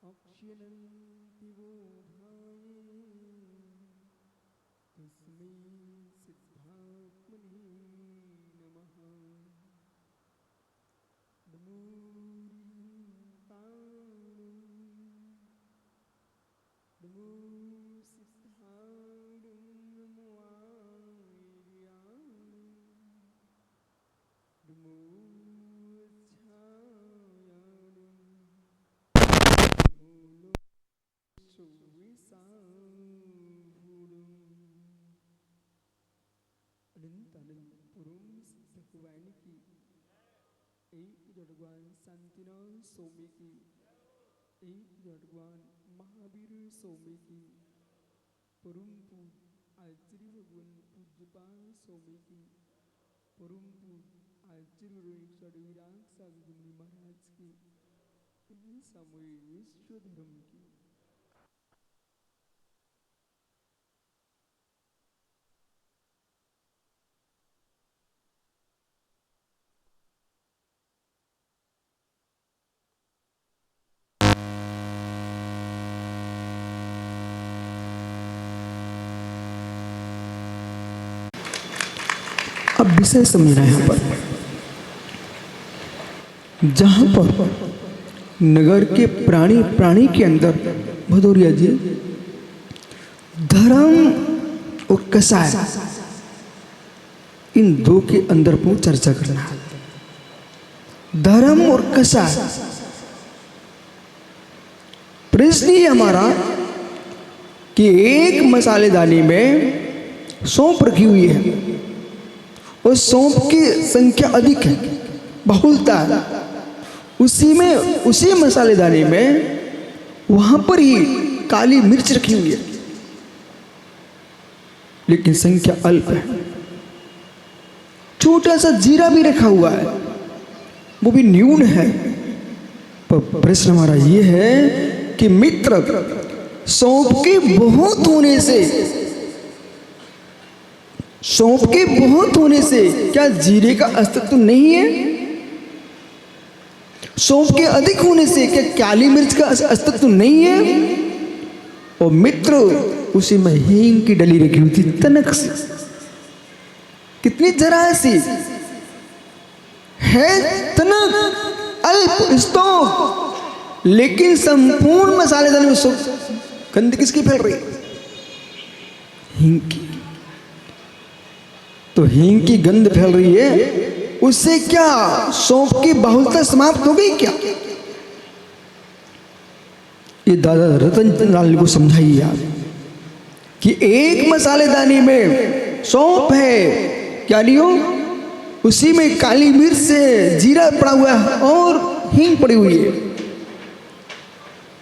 अक्षयन्ति वो तस्मै सिद्धात्मने नमः। नमो नमो सिद्धाणं नमो आर्याणं नमो अनंत अनंत पुरुम सिद्ध भगवान की एक भगवान शांतिनाथ स्वामी की एक भगवान महावीर स्वामी की परम पूज्य आचार्य भगवान पूज्यपाल स्वामी की परम पूज्य आचार्य विराग सागर महाराज की सामूहिक विश्व धर्म की अब विषय समझना है। यहाँ पर जहां पर नगर के प्राणी के अंदर भदौरिया जी धर्म और कसाय इन दो के अंदर पर चर्चा करना है। धर्म और कसाय प्रश्न ये हमारा कि एक मसालेदानी में सौंफ रखी हुई है और सौंफ की संख्या अधिक है, बहुलता है। उसी मसालेदानी में वहां पर ही काली मिर्च रखी हुई है, लेकिन संख्या अल्प है। छोटा सा जीरा भी रखा हुआ है, वो भी न्यून है। पर प्रश्न हमारा ये है कि मित्र, सौंफ के बहुत होने से क्या जीरे का अस्तित्व नहीं है? सौंफ के अधिक होने से क्या काली मिर्च का अस्तित्व नहीं है? और मित्र, उसी में हींग की डली रखी हुई थी, तनक सी, कितनी जरा सी है तनक, अल्प स्तोक, लेकिन संपूर्ण मसालेदानी में गंध किसकी फैल रही? हींग की। तो हींग की गंध फैल रही है, उससे क्या सौंफ की बहुलता समाप्त हो गई क्या? ये दादा रतन लाल को समझाइए आप कि एक मसालेदानी में सौंफ है, क्या लियो, उसी में काली मिर्च से जीरा पड़ा हुआ है और हींग पड़ी हुई है,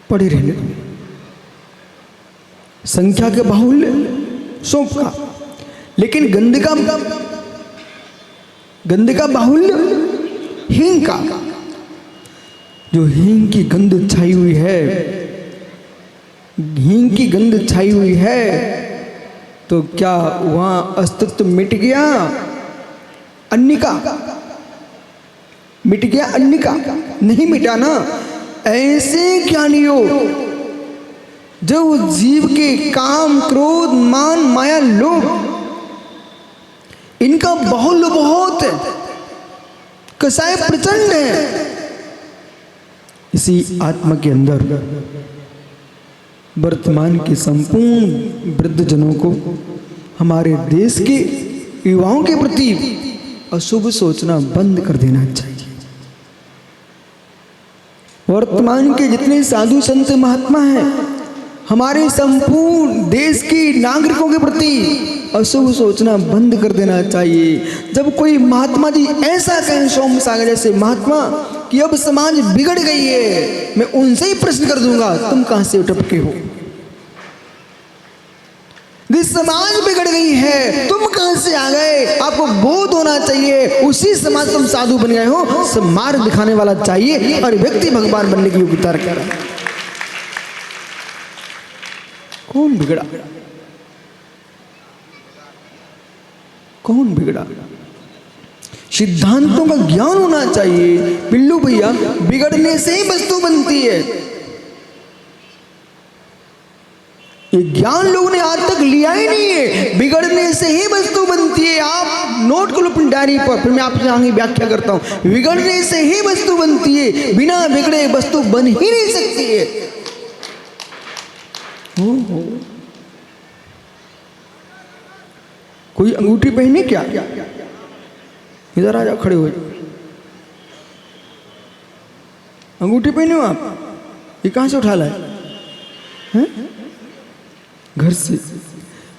पड़ी रहने दो। संख्या के बाहुल्य सौंफ का, लेकिन गंध का बाहुल्य हींग का। जो हींग की गंध छाई हुई है, हींग की गंध छाई हुई है, तो क्या वहां अस्तित्व मिट गया? अन्य का मिट गया? अन्य का नहीं मिटा ना। ऐसे ज्ञानियों जो जीव के काम, क्रोध, मान, माया, लोभ, इनका बाहुल्य बहुत है, कसाय प्रचंड है। इसी आत्मा के अंदर वर्तमान के संपूर्ण वृद्ध जनों को, हमारे देश के युवाओं के प्रति अशुभ सोचना बंद कर देना चाहिए। वर्तमान के जितने साधु संत महात्मा हैं, हमारे संपूर्ण देश के नागरिकों के प्रति अशुभ सोचना बंद कर देना चाहिए। जब कोई महात्मा जी ऐसा कहें, सोम सागर जैसे महात्मा, कि अब समाज बिगड़ गई है, मैं उनसे ही प्रश्न कर दूंगा, तुम कहां से टपके हो? जिस समाज बिगड़ गई है, तुम कहां से आ गए? आपको बोध होना चाहिए, उसी समाज तुम साधु बन गए हो। सब मार्ग दिखाने वाला चाहिए और व्यक्ति भगवान बनने की योग्यता रखता है। कौन बिगड़ा? कौन बिगड़ा? सिद्धांतों का ज्ञान होना चाहिए। पिल्लू भैया, बिगड़ने से ही वस्तु बनती है। ये ज्ञान लोगों ने आज तक लिया ही नहीं है। बिगड़ने से ही वस्तु बनती है। आप नोट कर लो अपनी डायरी पर, फिर मैं आपसे आगे व्याख्या करता हूं। बिगड़ने से ही वस्तु बनती है, बिना बिगड़े वस्तु बन ही नहीं सकती है। कोई अंगूठी पहने क्या? इधर आ जाओ, खड़े हो जाओ। अंगूठी पहने हो आप? ये कहां से उठा लाए? हैं? घर से।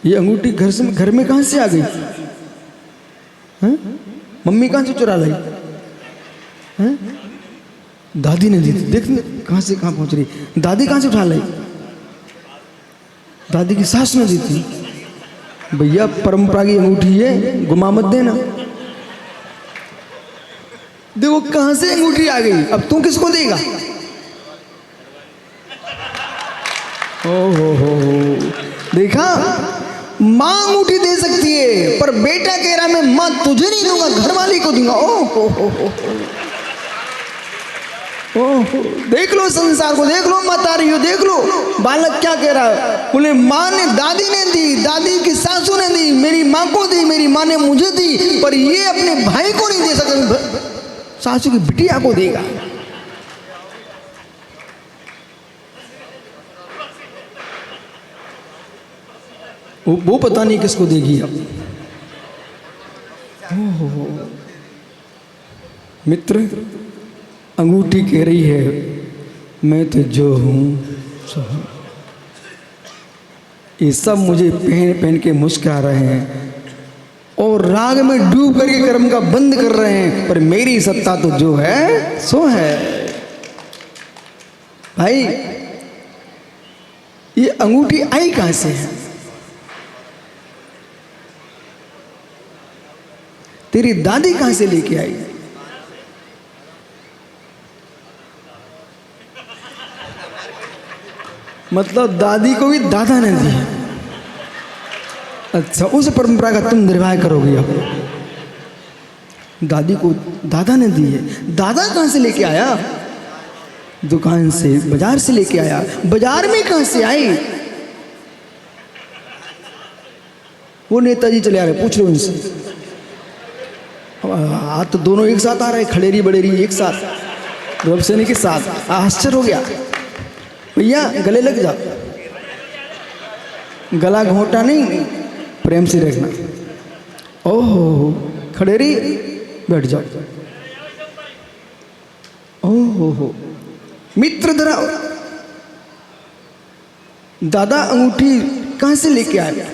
ये अंगूठी घर में कहां से आ गई? हैं? मम्मी कहां से चुरा लाई? हैं? दादी ने दी थी। देख कहां से कहां पहुंच रही। दादी कहां से उठा लाई? दादी की सास ने दी थी। भैया परंपरा की अंगूठी है, गुमा मत देना। देखो कहां से अंगूठी आ गई। अब तू किसको देगा? हो देखा, मां अंगूठी दे सकती है, पर बेटा कह रहा मैं मां तुझे नहीं दूंगा, घर वाली को दूंगा। ओहो, देख लो संसार को, देख लो मतारी हो, देख लो बालक क्या कह रहा है। बोले माँ ने, दादी ने दी, दादी की सासू ने दी, मेरी माँ को दी, मेरी माँ ने मुझे दी, पर ये अपने भाई को नहीं दे सकता, सासू की बिटिया को देगा। वो पता नहीं किसको देगी अब। मित्र, अंगूठी कह रही है मैं तो जो हूं सो हूं। ये सब मुझे पहन पहन के मुस्कुरा रहे हैं और राग में डूब करके कर्म का बंद कर रहे हैं, पर मेरी सत्ता तो जो है सो है। भाई ये अंगूठी आई कहां से है? तेरी दादी कहां से लेके आई? मतलब दादी को भी दादा ने दी। अच्छा, उस परंपरा का तुम निर्वाह करोगे। अब दादी को दादा ने दी है। दादा कहां से लेके आया? दुकान से, बाजार से लेके आया। बाजार में कहां से आई? वो नेताजी चले आ रहे, पूछ लो उनसे। हाथ तो दोनों एक साथ आ रहे, खड़ेरी बड़ेरी एक साथ, रबसेनी के साथ। आश्चर्य हो गया। भैया गले लग जा, गला घोंटा नहीं, प्रेम से रखना। ओहो, खड़ेरी बैठ जाओ। ओहो, मित्र धरा। दादा अंगूठी कहां से लेके आए?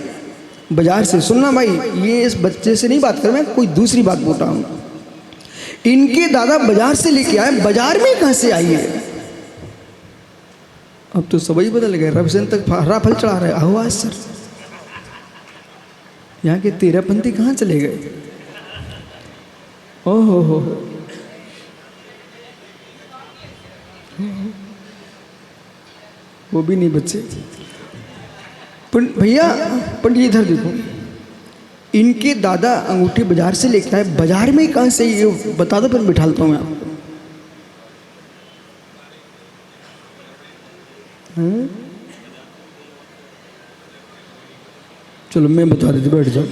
बाजार से। सुनना भाई, ये इस बच्चे से नहीं बात कर, मैं कोई दूसरी बात बोल रहा हूं। इनके दादा बाजार से लेके आए, बाजार में कहां से आई है? अब तो सबही बदल गए। रबसेन तक हरा फल चढ़ा रहे। आवाज सर, यहाँ के 13पंथी कहाँ चले गए? ओहो हो, वो भी नहीं बचे। भैया पंडित इधर देखो, इनके दादा अंगूठी बाजार से लेके आए। बाजार में कहाँ से ये बता दो, फिर बिठालता हूँ मैं आपको। चलो मैं बता देती, बैठ जाओ।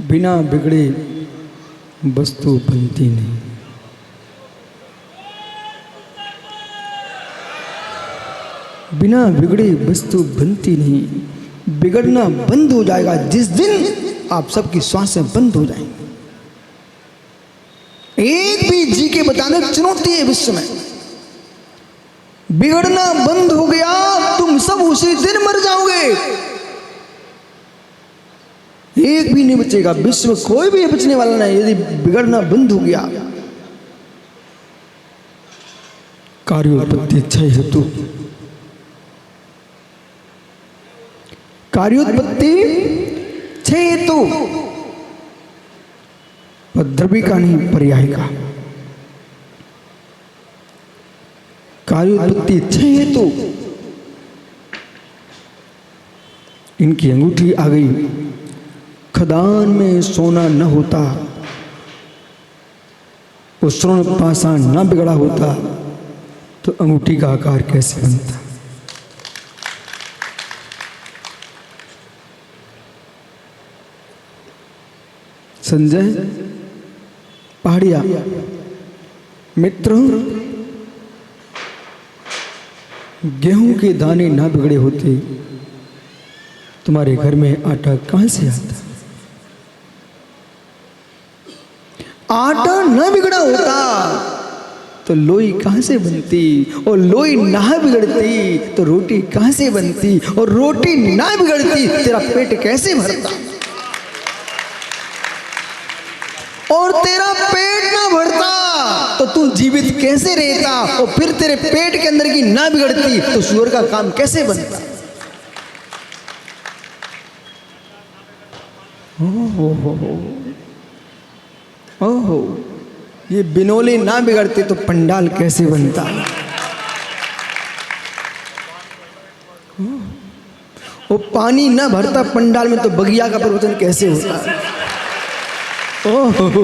बिना बिगड़े वस्तु बनती नहीं। बिना बिगड़े वस्तु बनती नहीं। बिगड़ना बंद हो जाएगा जिस दिन आप सबकी श्वासें बंद हो जाएंगी। एक भी जी के बताने चुनौती है विश्व में। बिगड़ना बंद हो गया, तुम सब उसी दिन मर जाओगे। एक भी नहीं बचेगा, विश्व में कोई भी बचने वाला नहीं यदि बिगड़ना बंद हो गया। कार्योत्पत्ति क्षय हेतु, कार्योत्पत्ति क्षय हेतु, द्रव्य का नहीं पर्याय का। कार्योत्पत्ति क्षय हेतु। इनकी अंगूठी आ गई खदान में सोना न होता, वो स्वर्ण पाषाण न बिगड़ा होता, तो अंगूठी का आकार कैसे बनता। संजय पहाड़िया मित्र, गेहूं के दाने ना बिगड़े होते, तुम्हारे घर में आटा कहां से आता। आटा न बिगड़ा होता तो लोई कहां से बनती, और लोई ना बिगड़ती तो रोटी कहां से बनती, और रोटी ना बिगड़ती तेरा पेट कैसे भरता। और तेरा पेट ना भरता तो तू जीवित कैसे रहता, और फिर तेरे पेट के अंदर की ना बिगड़ती तो सूअर का काम कैसे बनता। ओहो, ये बिनोले ना बिगड़ते तो पंडाल कैसे बनता। वो पानी ना भरता पंडाल में तो बगिया का प्रवचन कैसे होता। ओहो,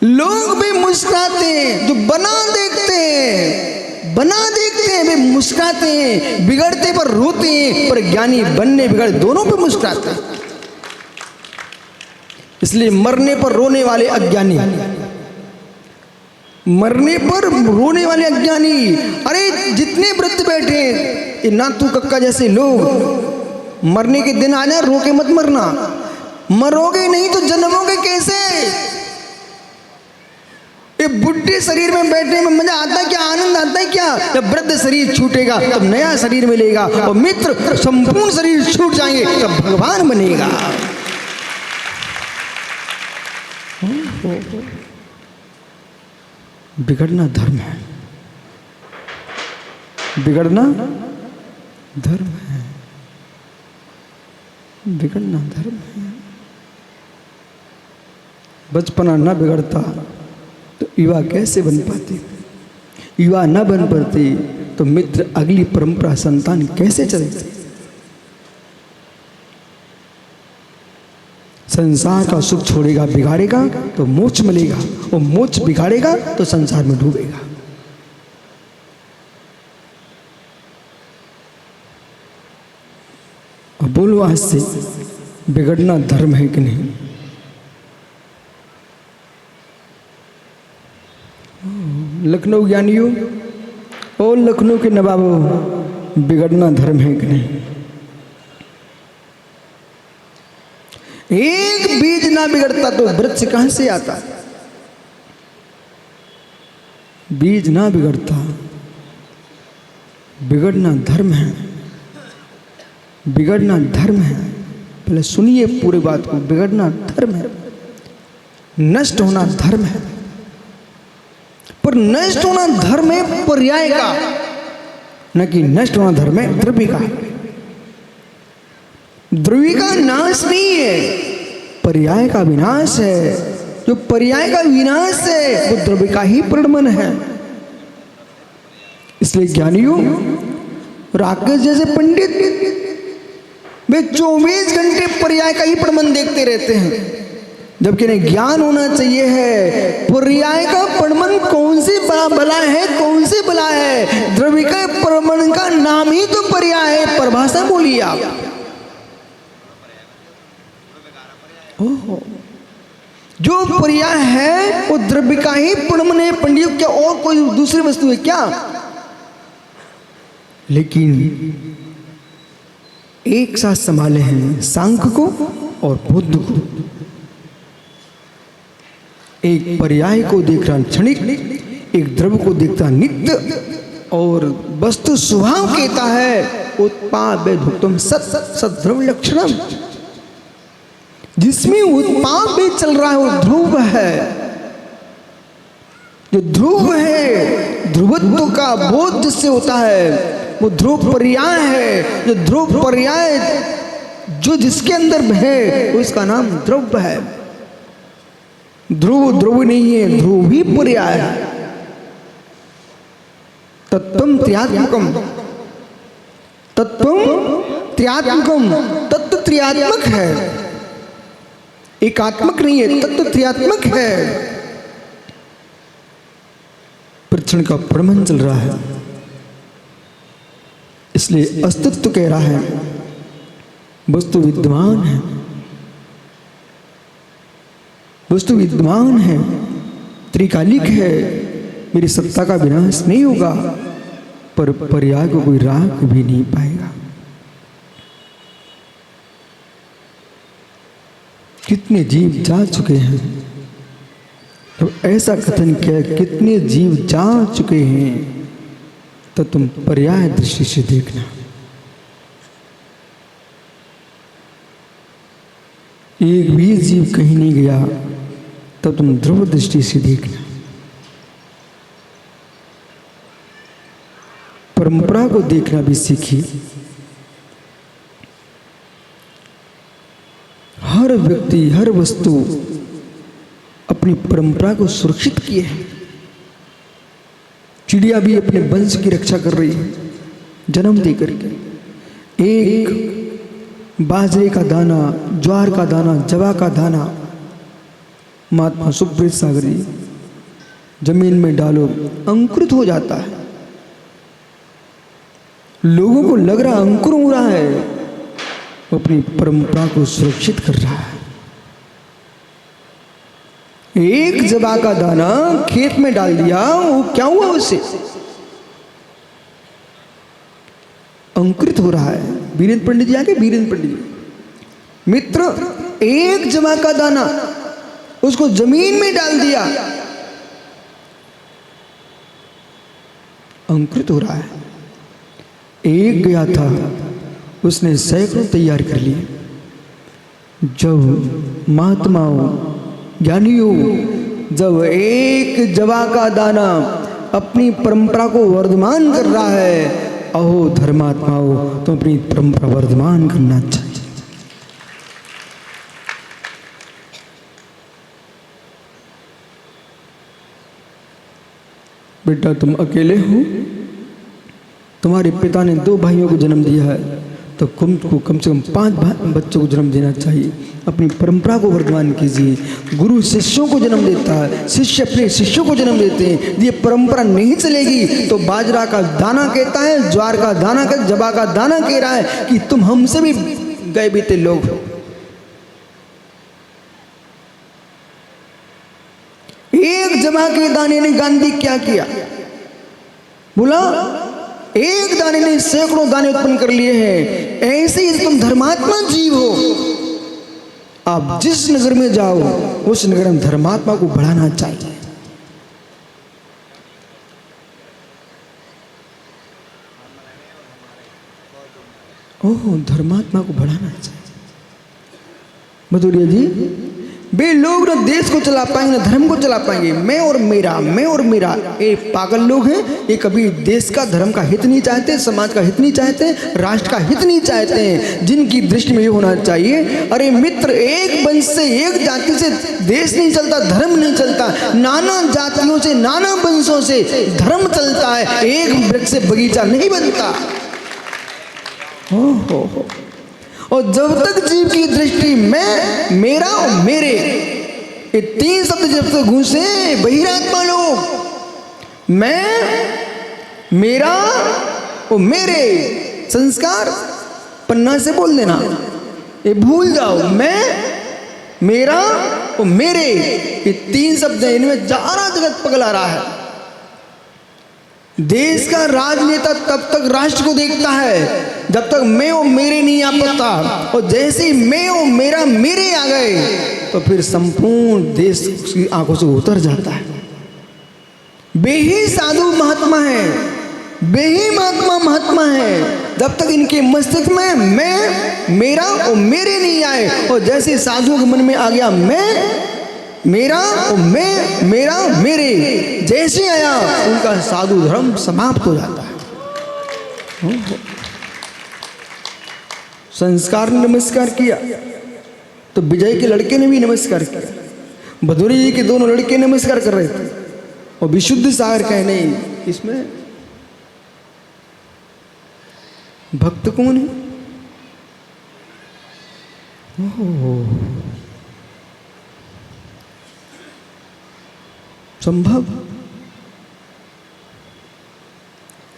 लोग भी मुस्कुराते हैं, जो बना देखते हैं वे मुस्कुराते हैं, बिगड़ते पर रोते हैं, पर ज्ञानी बनने बिगड़ दोनों पे मुस्कुराते हैं। इसलिए मरने पर रोने वाले अज्ञानी, मरने पर रोने वाले अज्ञानी, अरे जितने वृद्ध बैठे ये नातू कक्का जैसे लोग, मरने के दिन आ जाए रो के मत मरना, मरोगे नहीं तो जन्मोगे कैसे। ये बुढ़े शरीर में बैठने में मजा आता है क्या, आनंद आता है क्या। जब वृद्ध शरीर छूटेगा तब नया शरीर मिलेगा, और मित्र संपूर्ण शरीर छूट जाएंगे तब भगवान बनेगा। बिगड़ना धर्म है, बिगड़ना धर्म है, बिगड़ना धर्म है। बचपना न बिगड़ता तो युवा कैसे बन पाते, युवा न बन पाते तो मित्र अगली परंपरा संतान कैसे चलते। संसार का सुख छोड़ेगा बिगाड़ेगा तो मोक्ष मिलेगा, और मोक्ष बिगाड़ेगा तो संसार में डूबेगा। अब बोलो आज से बिगड़ना धर्म है कि नहीं। लखनऊ ज्ञानियों और लखनऊ के नवाबों, बिगड़ना धर्म है कि नहीं। एक बीज ना बिगड़ता तो वृक्ष कहां से आता। बीज ना बिगड़ता, बिगड़ना धर्म है, बिगड़ना धर्म है। पहले सुनिए पूरी बात को, बिगड़ना धर्म है, नष्ट होना धर्म है। पर नष्ट होना धर्म है पर्याय का, न कि नष्ट होना धर्म है द्रव्य का। द्रव्य का नाश नहीं है, पर्याय का विनाश है। जो पर्याय का विनाश है वो द्रव्य का ही परिणमन है। इसलिए ज्ञानियों राकेश जैसे पंडित वे 24 घंटे पर्याय का ही परिणमन देखते रहते हैं, जबकि इन्हें ज्ञान होना चाहिए है पर्याय का परिणमन कौन सी बला है, कौन सी बला है। द्रव्य का परिणमन का नाम ही तो पर्याय है, परिभाषा बोलिए आप। ओहो, जो पर्याय है वो द्रव्य का ही परिणमन है पंडित, क्या और कोई दूसरी वस्तु है क्या। लेकिन एक साथ संभाले हैं सांख्य को और बुद्ध को। एक पर्याय को देख रहा क्षणिक, एक द्रव्य को देखता नित्य, और वस्तु स्वभाव कहता है उत्पाद भुक्तम सत सत द्रव्य लक्षणम। जिसमें उत्पाद भी चल रहा है वो ध्रुव है। जो ध्रुव है, ध्रुवत्व का बोध जिससे होता है वो ध्रुव पर्याय है। जो ध्रुव पर्याय जो जिसके अंदर है उसका नाम द्रव्य है। ध्रुव ध्रुव नहीं है, ध्रुव ही पर्याय है। तत्वम त्रियात्मकम, तत्वम त्रियात्मकम, तत्व त्रियात्मक है, एकात्मक नहीं है, तत्व त्रियात्मक है। परीक्षण का प्रमाण चल रहा है, इसलिए अस्तित्व कह रहा है वस्तु विद्यमान है, वस्तु विद्यमान है, त्रिकालिक है, मेरी सत्ता का विनाश नहीं होगा, पर पर्याय को कोई राख भी नहीं पाएगा। कितने जीव जा चुके हैं, तो ऐसा कथन किया, कितने जीव जा चुके हैं, तो तुम पर्याय दृष्टि से देखना। एक भी जीव कहीं नहीं गया, तब तुम ध्रुव दृष्टि से देखना। परंपरा को देखना भी सीखिए। हर व्यक्ति, हर वस्तु अपनी परंपरा को सुरक्षित किए है। चिड़िया भी अपने वंश की रक्षा कर रही है, जन्म दे करके। एक बाजरे का दाना, ज्वार का दाना, जवा का दाना, महात्मा सुब्रत सागर जी, जमीन में डालो अंकुरित हो जाता है। लोगों को लग रहा अंकुर हो रहा है, वो अपनी परंपरा को सुरक्षित कर रहा है। एक जवा का दाना खेत में डाल दिया, वो क्या हुआ, उससे अंकुरित हो रहा है। वीरेंद्र पंडित जी आके, वीरेंद्र पंडित जी, मित्र, एक जवा का दाना उसको जमीन में डाल दिया, अंकुरित हो रहा है। एक गया था, उसने सैकड़ों तैयार कर लिए। जब महात्माओं, ज्ञानियों, जब एक जवा का दाना अपनी परंपरा को वर्धमान कर रहा है, अहो धर्मात्माओं, तो अपनी परंपरा वर्धमान करना चाहिए। बेटा तुम अकेले हो, तुम्हारे पिता ने 2 भाइयों को जन्म दिया है, तो तुमको कम से कम 5 बच्चों को जन्म देना चाहिए। अपनी परंपरा को वर्धमान कीजिए। गुरु शिष्यों को जन्म देता है, शिष्य अपने शिष्यों को जन्म देते हैं। ये परंपरा नहीं चलेगी तो बाजरा का दाना कहता है, ज्वार का दाना कहता है, जवा का दाना कह रहा है कि तुम हमसे भी गए बीते लोग हो। एक जवा के दाने ने गांधी क्या किया, बोला एक दाने ने सैकड़ों दाने उत्पन्न कर लिए हैं। ऐसे ही तुम धर्मात्मा जीव हो, आप जिस नगर में जाओ उस नगर में धर्मात्मा को बढ़ाना चाहिए। ओह, धर्मात्मा को बढ़ाना चाहिए। मधुरिया जी, वे लोग ना देश को चला पाएंगे ना धर्म को चला पाएंगे। मैं और मेरा, मैं और मेरा, ये पागल लोग हैं। ये कभी देश का, धर्म का हित नहीं चाहते, समाज का हित नहीं चाहते, राष्ट्र का हित नहीं चाहते हैं। जिनकी दृष्टि में ये होना चाहिए, अरे मित्र, एक वंश से, एक जाति से देश नहीं चलता, धर्म नहीं चलता। नाना जातियों से, नाना वंशों से धर्म चलता है। एक वृक्ष से बगीचा नहीं बनता। हो। और जब तक जीव की दृष्टि मैं, मेरा और मेरे, ये 3 शब्द जब तक घुसे बहिरात्मा लोग, मैं, मेरा और मेरे, संस्कार पन्ना से बोल देना, ये भूल जाओ। मैं, मेरा और मेरे, ये 3 शब्द हैं, इनमें सारा जगत पगला रहा है। देश का राजनेता तब तक राष्ट्र को देखता है जब तक मैं और मेरे नहीं आ पाता, और जैसे ही मैं और मेरा मेरे आ गए तो फिर संपूर्ण देश की आंखों से उतर जाता है। वे ही साधु महात्मा है, वे ही महात्मा महात्मा है, जब तक इनके मस्तिष्क में मैं, मेरा और मेरे नहीं आए। और जैसे साधुओं के मन में आ गया मैं, मेरा और मैं, मेरा मेरे, जैसे आया उनका साधु धर्म समाप्त हो जाता है। संस्कार ने नमस्कार किया तो विजय के लड़के ने भी नमस्कार किया। भदौरी जी के दोनों लड़के नमस्कार कर रहे थे और विशुद्ध सागर कहे नहीं, इसमें भक्त कौन है? ओह, संभव?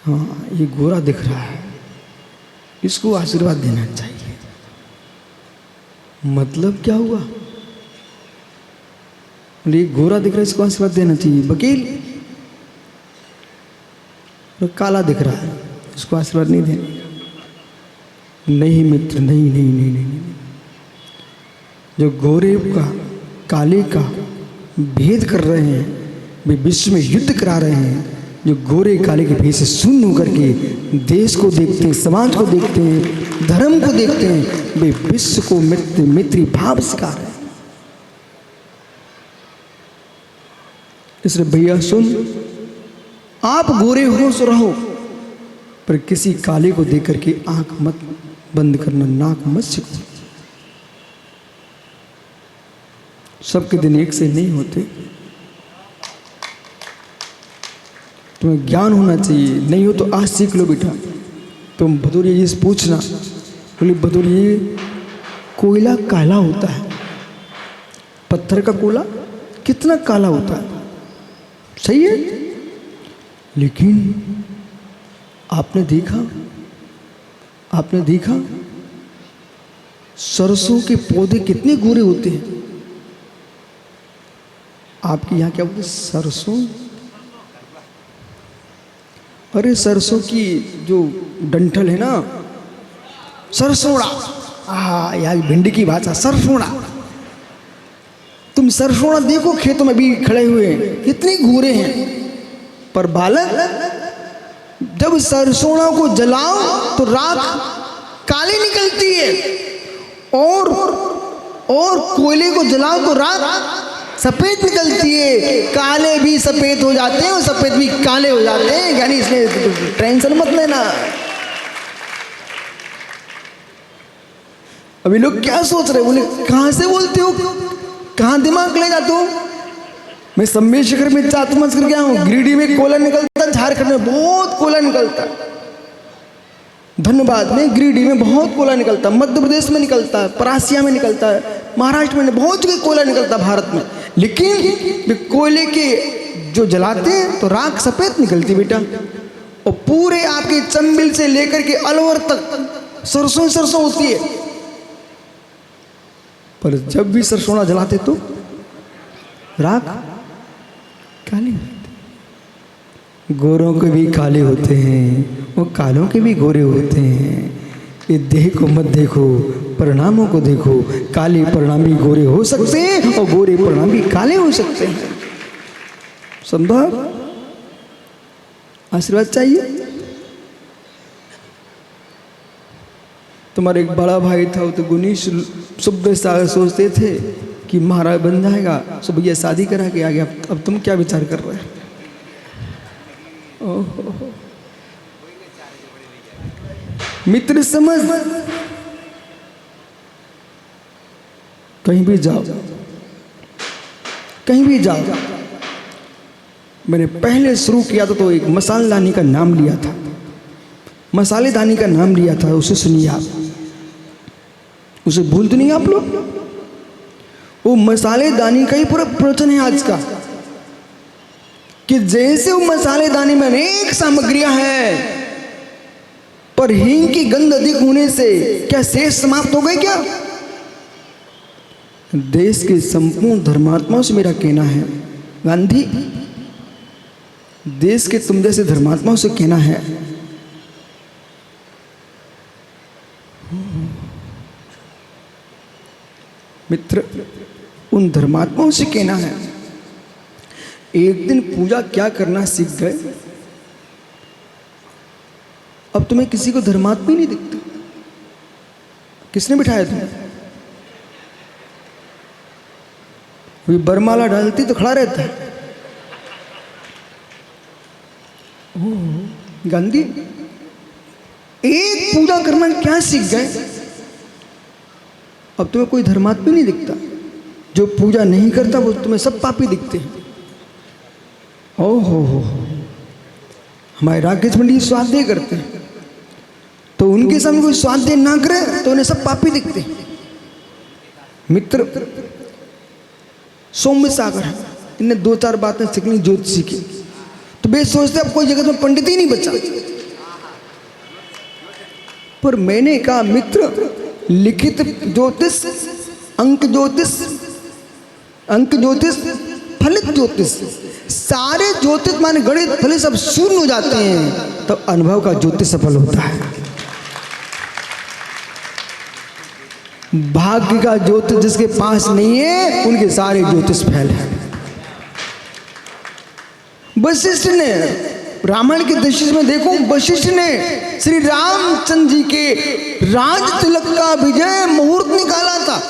हाँ, ये गोरा दिख रहा है, इसको आशीर्वाद देना चाहिए। मतलब क्या हुआ? बोले ये गोरा दिख रहा है, इसको आशीर्वाद देना चाहिए। वकील, तो काला दिख रहा है, इसको आशीर्वाद नहीं देने का। नहीं मित्र, नहीं नहीं नहीं नहीं, नहीं। जो गोरे का काले का भेद कर रहे हैं, वे विश्व में युद्ध करा रहे हैं। जो गोरे काले के भेद से शून्य होकर के देश को देखते हैं, समाज को देखते हैं, धर्म को देखते हैं, वे विश्व को मित्री भाव सिखा रहे हैं। इसलिए भैया सुन, आप गोरे हो सो रहो, पर किसी काले को देख करके आंख मत बंद करना, नाक मत सिको। सबके दिन एक से नहीं होते। तुम्हें ज्ञान होना चाहिए, नहीं हो तो आज सीख लो बेटा। तुम भदौरिया जी से पूछना, बोले भदौरिया कोयला काला होता है, पत्थर का कोयला कितना काला होता है, सही है, लेकिन आपने देखा सरसों के पौधे कितने गोरे होते हैं। आपके यहाँ क्या बोलते हैं? सरसों? अरे सरसों की जो डंठल है ना, सरसोड़ा, यार भिंडी की भाषा सरसोड़ा। तुम सरसोड़ा देखो, खेतों में भी खड़े हुए हैं, कितने गोरे हैं। पर बालक, जब सरसोड़ा को जलाओ तो राख काली निकलती है, और कोयले को जलाओ तो राख सफेद निकलती है। काले भी सफेद हो जाते हैं और सफेद भी काले हो जाते हैं, यानी इसमें टेंशन मत लेना। अभी लोग क्या सोच रहे, बोले कहां से बोलते हो, कहां दिमाग ले जाते हो। मैं सम्मेशकर में चातुमंच कर गया हूं, गिरिडीह में कोयला निकलता, झारखंड में बहुत कोयला निकलता, धनबाद में, गिरिडीह में बहुत कोयला निकलता, मध्य प्रदेश में निकलता है, परासिया में निकलता है, महाराष्ट्र में बहुत जगह कोयला निकलता है भारत में। लेकिन कोयले के जो जलाते हैं तो राख सफेद निकलती बेटा, और पूरे आपके चंबिल से लेकर के अलवर तक सरसों होती है। पर जब भी सरसों जलाते तो राख काली होती। गोरों के भी काले होते हैं, वो कालों के भी गोरे होते हैं। ये देह को मत देखो, परिणामों को देखो। काले परिणामी गोरे हो सकते हैं और गोरे परिणामी काले हो सकते हैं। संभव? आशीर्वाद चाहिए। तुम्हारा एक बड़ा भाई था, वो तो गुनी सुबह सागर सोचते थे कि महाराज बन जाएगा, सो भैया शादी करा के आ गया। अब तुम क्या विचार कर रहे हो? ओहो, मित्र समझ, कहीं भी जाओ, कहीं भी जाओ। मैंने पहले शुरू किया था तो एक मसालेदानी का नाम लिया था, मसालेदानी का नाम लिया था, उसे सुनिए आप, उसे भूल तो नहीं आप लोग। वो मसालेदानी का ही पूरा प्रवचन है आज का, कि जैसे वो मसालेदानी में अनेक सामग्रियां हैं, पर हींग की गंध अधिक होने से क्या शेष समाप्त हो गए क्या? देश के संपूर्ण धर्मात्माओं से मेरा कहना है, गांधी, देश के तुम जैसे धर्मात्माओं से कहना है, मित्र, उन धर्मात्माओं से कहना है, एक दिन पूजा क्या करना सीख गए, अब तुम्हें किसी को धर्मात्मा ही नहीं दिखता। किसने बिठाया तुम्हें? कोई बरमाला डालती तो खड़ा रहता है। गांधी, एक पूजा करना क्या सीख गए, अब तुम्हें कोई धर्मात्मा नहीं दिखता। जो पूजा नहीं करता वो तुम्हें सब पापी दिखते हैं। ओहो, हमारे राकेश पंडित स्वाध्याय करते हैं, तो उनके सामने कोई स्वाध्याय ना करे तो उन्हें सब पापी दिखते हैं। मित्र सौम्य सागर है, इनने 2-4 बातें सीखनी ज्योतिषी की, तो वे सोचते अब कोई जगत में पंडित ही नहीं बचा। पर मैंने कहा मित्र, लिखित ज्योतिष, अंक ज्योतिष, फलित ज्योतिष, सारे ज्योतिष माने गणित फलित सब शून्य हो जाते हैं, तो अनुभव का ज्योतिष सफल होता है। भाग्य का ज्योतिष जिसके पास नहीं है, उनके सारे ज्योतिष फैल है। वशिष्ठ ने रामायण के दृश्य में देखो, वशिष्ठ ने श्री रामचंद्र जी के राज तिलक का विजय मुहूर्त निकाला था।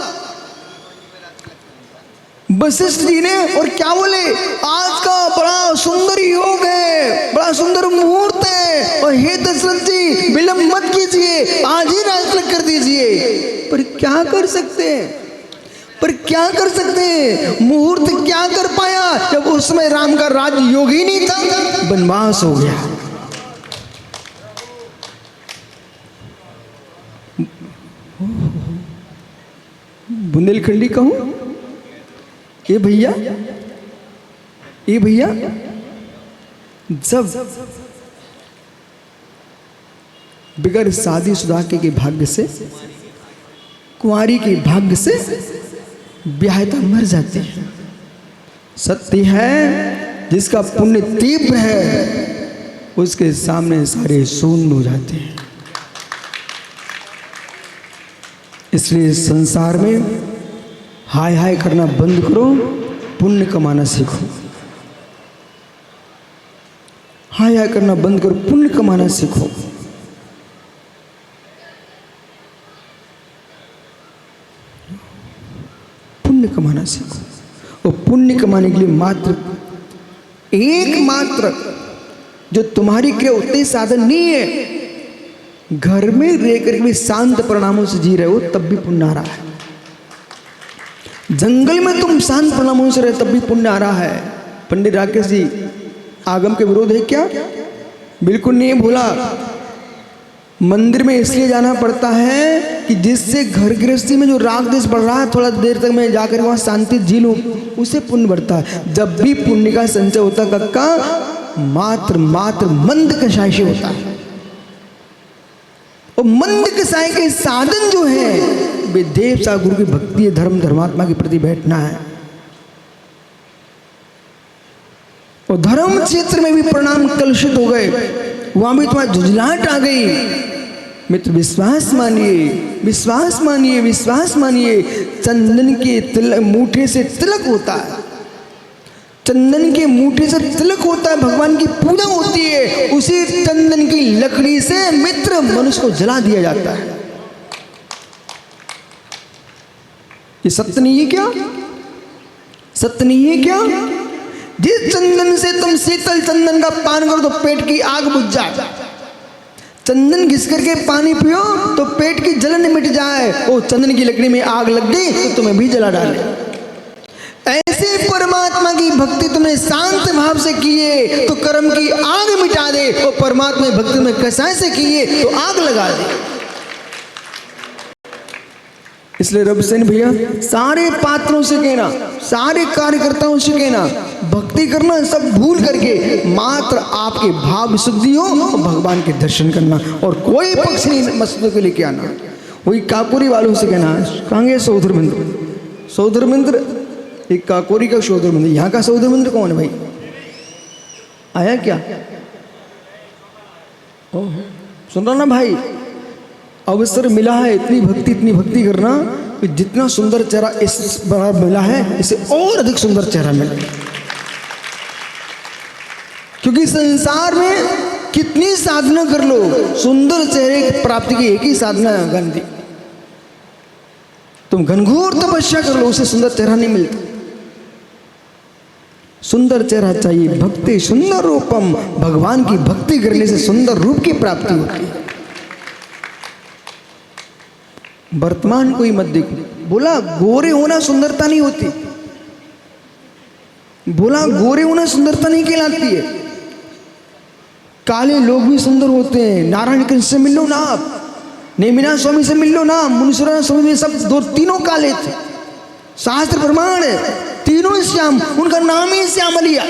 वशिष्ठ जी ने और क्या बोले, आज का बड़ा सुंदर योग है, बड़ा सुंदर मुहूर्त है, और हे दशरथ जी विलंब मत कीजिए, आज ही राज तिलक कर दीजिए। पर क्या कर सकते हैं, मुहूर्त क्या कर पाया, जब उसमें राम का राज योग ही नहीं था, वनवास हो गया। बुंदेलखंडी कहूं, ये भैया जब बगैर शादी शुदा के भाग्य से, कुंवारी के भाग्य से ब्याहता मर जाती है। सत्य है, जिसका पुण्य तीव्र है उसके सामने सारे शून्य हो जाते हैं। इसलिए संसार में हाय हाय करना बंद करो, पुण्य कमाना सीखो। हाय हाय करना बंद करो, पुण्य कमाना सीखो। पुण्य कमाना सीखो। और पुण्य कमाने के लिए एकमात्र जो तुम्हारी क्रिया उतने साधन नहीं है, घर में रहकर भी शांत परिणामों से जी रहे हो तब भी पुण्य आ रहा है। जंगल में तुम शांत परिणामों से रहे तब भी पुण्य आ रहा है। पंडित राकेश जी, आगम के विरोध है क्या? बिल्कुल नहीं भूला। मंदिर में इसलिए जाना पड़ता है कि जिससे घर गृहस्थी में जो राग देश बढ़ रहा है, थोड़ा देर तक मैं जाकर वहां शांति जी लूं, उसे पुण्य बढ़ता है। जब भी पुण्य का संचय होता कक्का, मात्र मंद कषाय से होता है। और मंद कषाय के साधन जो है वे देव सा गुरु की भक्ति, धर्म धर्मात्मा के प्रति बैठना है। और धर्म क्षेत्र में भी परिणाम कलुषित हो गए, वहां भी तुम्हारी झुंझलाहट आ गई। मित्र विश्वास मानिए। चंदन के मूठे से तिलक होता है, चंदन के मूठे से तिलक होता है, भगवान की पूजा होती है। उसी चंदन की लकड़ी से मित्र मनुष्य को जला दिया जाता है। ये सत्य नहीं है क्या? जिस चंदन से तुम शीतल चंदन का पान करो तो पेट की आग बुझ जाए, चंदन घिस करके पानी पियो तो पेट की जलन मिट जाए। ओ चंदन की लकड़ी में आग लग गई तो तुम्हें भी जला डाले। ऐसे परमात्मा की भक्ति तुमने शांत भाव से किए तो कर्म की आग मिटा दे, और परमात्मा की भक्ति में कसाय से किए तो आग लगा दे। इसलिए रब सेन भैया सारे पात्रों से कहना, सारे कार्यकर्ताओं से कहना, भक्ति करना सब भूल करके मात्र आपके भाव शुद्धि हो और भगवान के दर्शन करना, और कोई पक्ष नहीं मस्जिदों के लेके आना। वही काकोरी वालों से कहना, कहेंगे सौधर मंदिर, एक काकोरी का सौधर मंदिर, यहाँ का सौधर मंदिर कौन है भाई? आया क्या? सुन रहा ना भाई, अवसर मिला है, इतनी भक्ति करना, जितना सुंदर चेहरा इस बार मिला है, इसे और अधिक सुंदर चेहरा मिले। क्योंकि संसार में कितनी साधना कर लो, सुंदर चेहरे की प्राप्ति की एक ही साधना है, गंदी। तुम घनघोर तपस्या कर लो, उसे सुंदर चेहरा नहीं मिलता। सुंदर चेहरा चाहिए, भक्ति सुंदर रूपम, भगवान की भक्ति करने से सुंदर रूप की प्राप्ति होती है। वर्तमान को ही मत देखो। बोला गोरे होना सुंदरता नहीं होती, बोला गोरे होना सुंदरता नहीं कहलाती है। काले लोग भी सुंदर होते हैं। नारायण कृष्ण से मिल लो ना, आप नेमिनाथ स्वामी से मिल लो ना, मुनीश्वरानंद स्वामी में सब तीनों काले थे, शास्त्र प्रमाण है, तीनों श्याम, उनका नाम ही श्यामलिया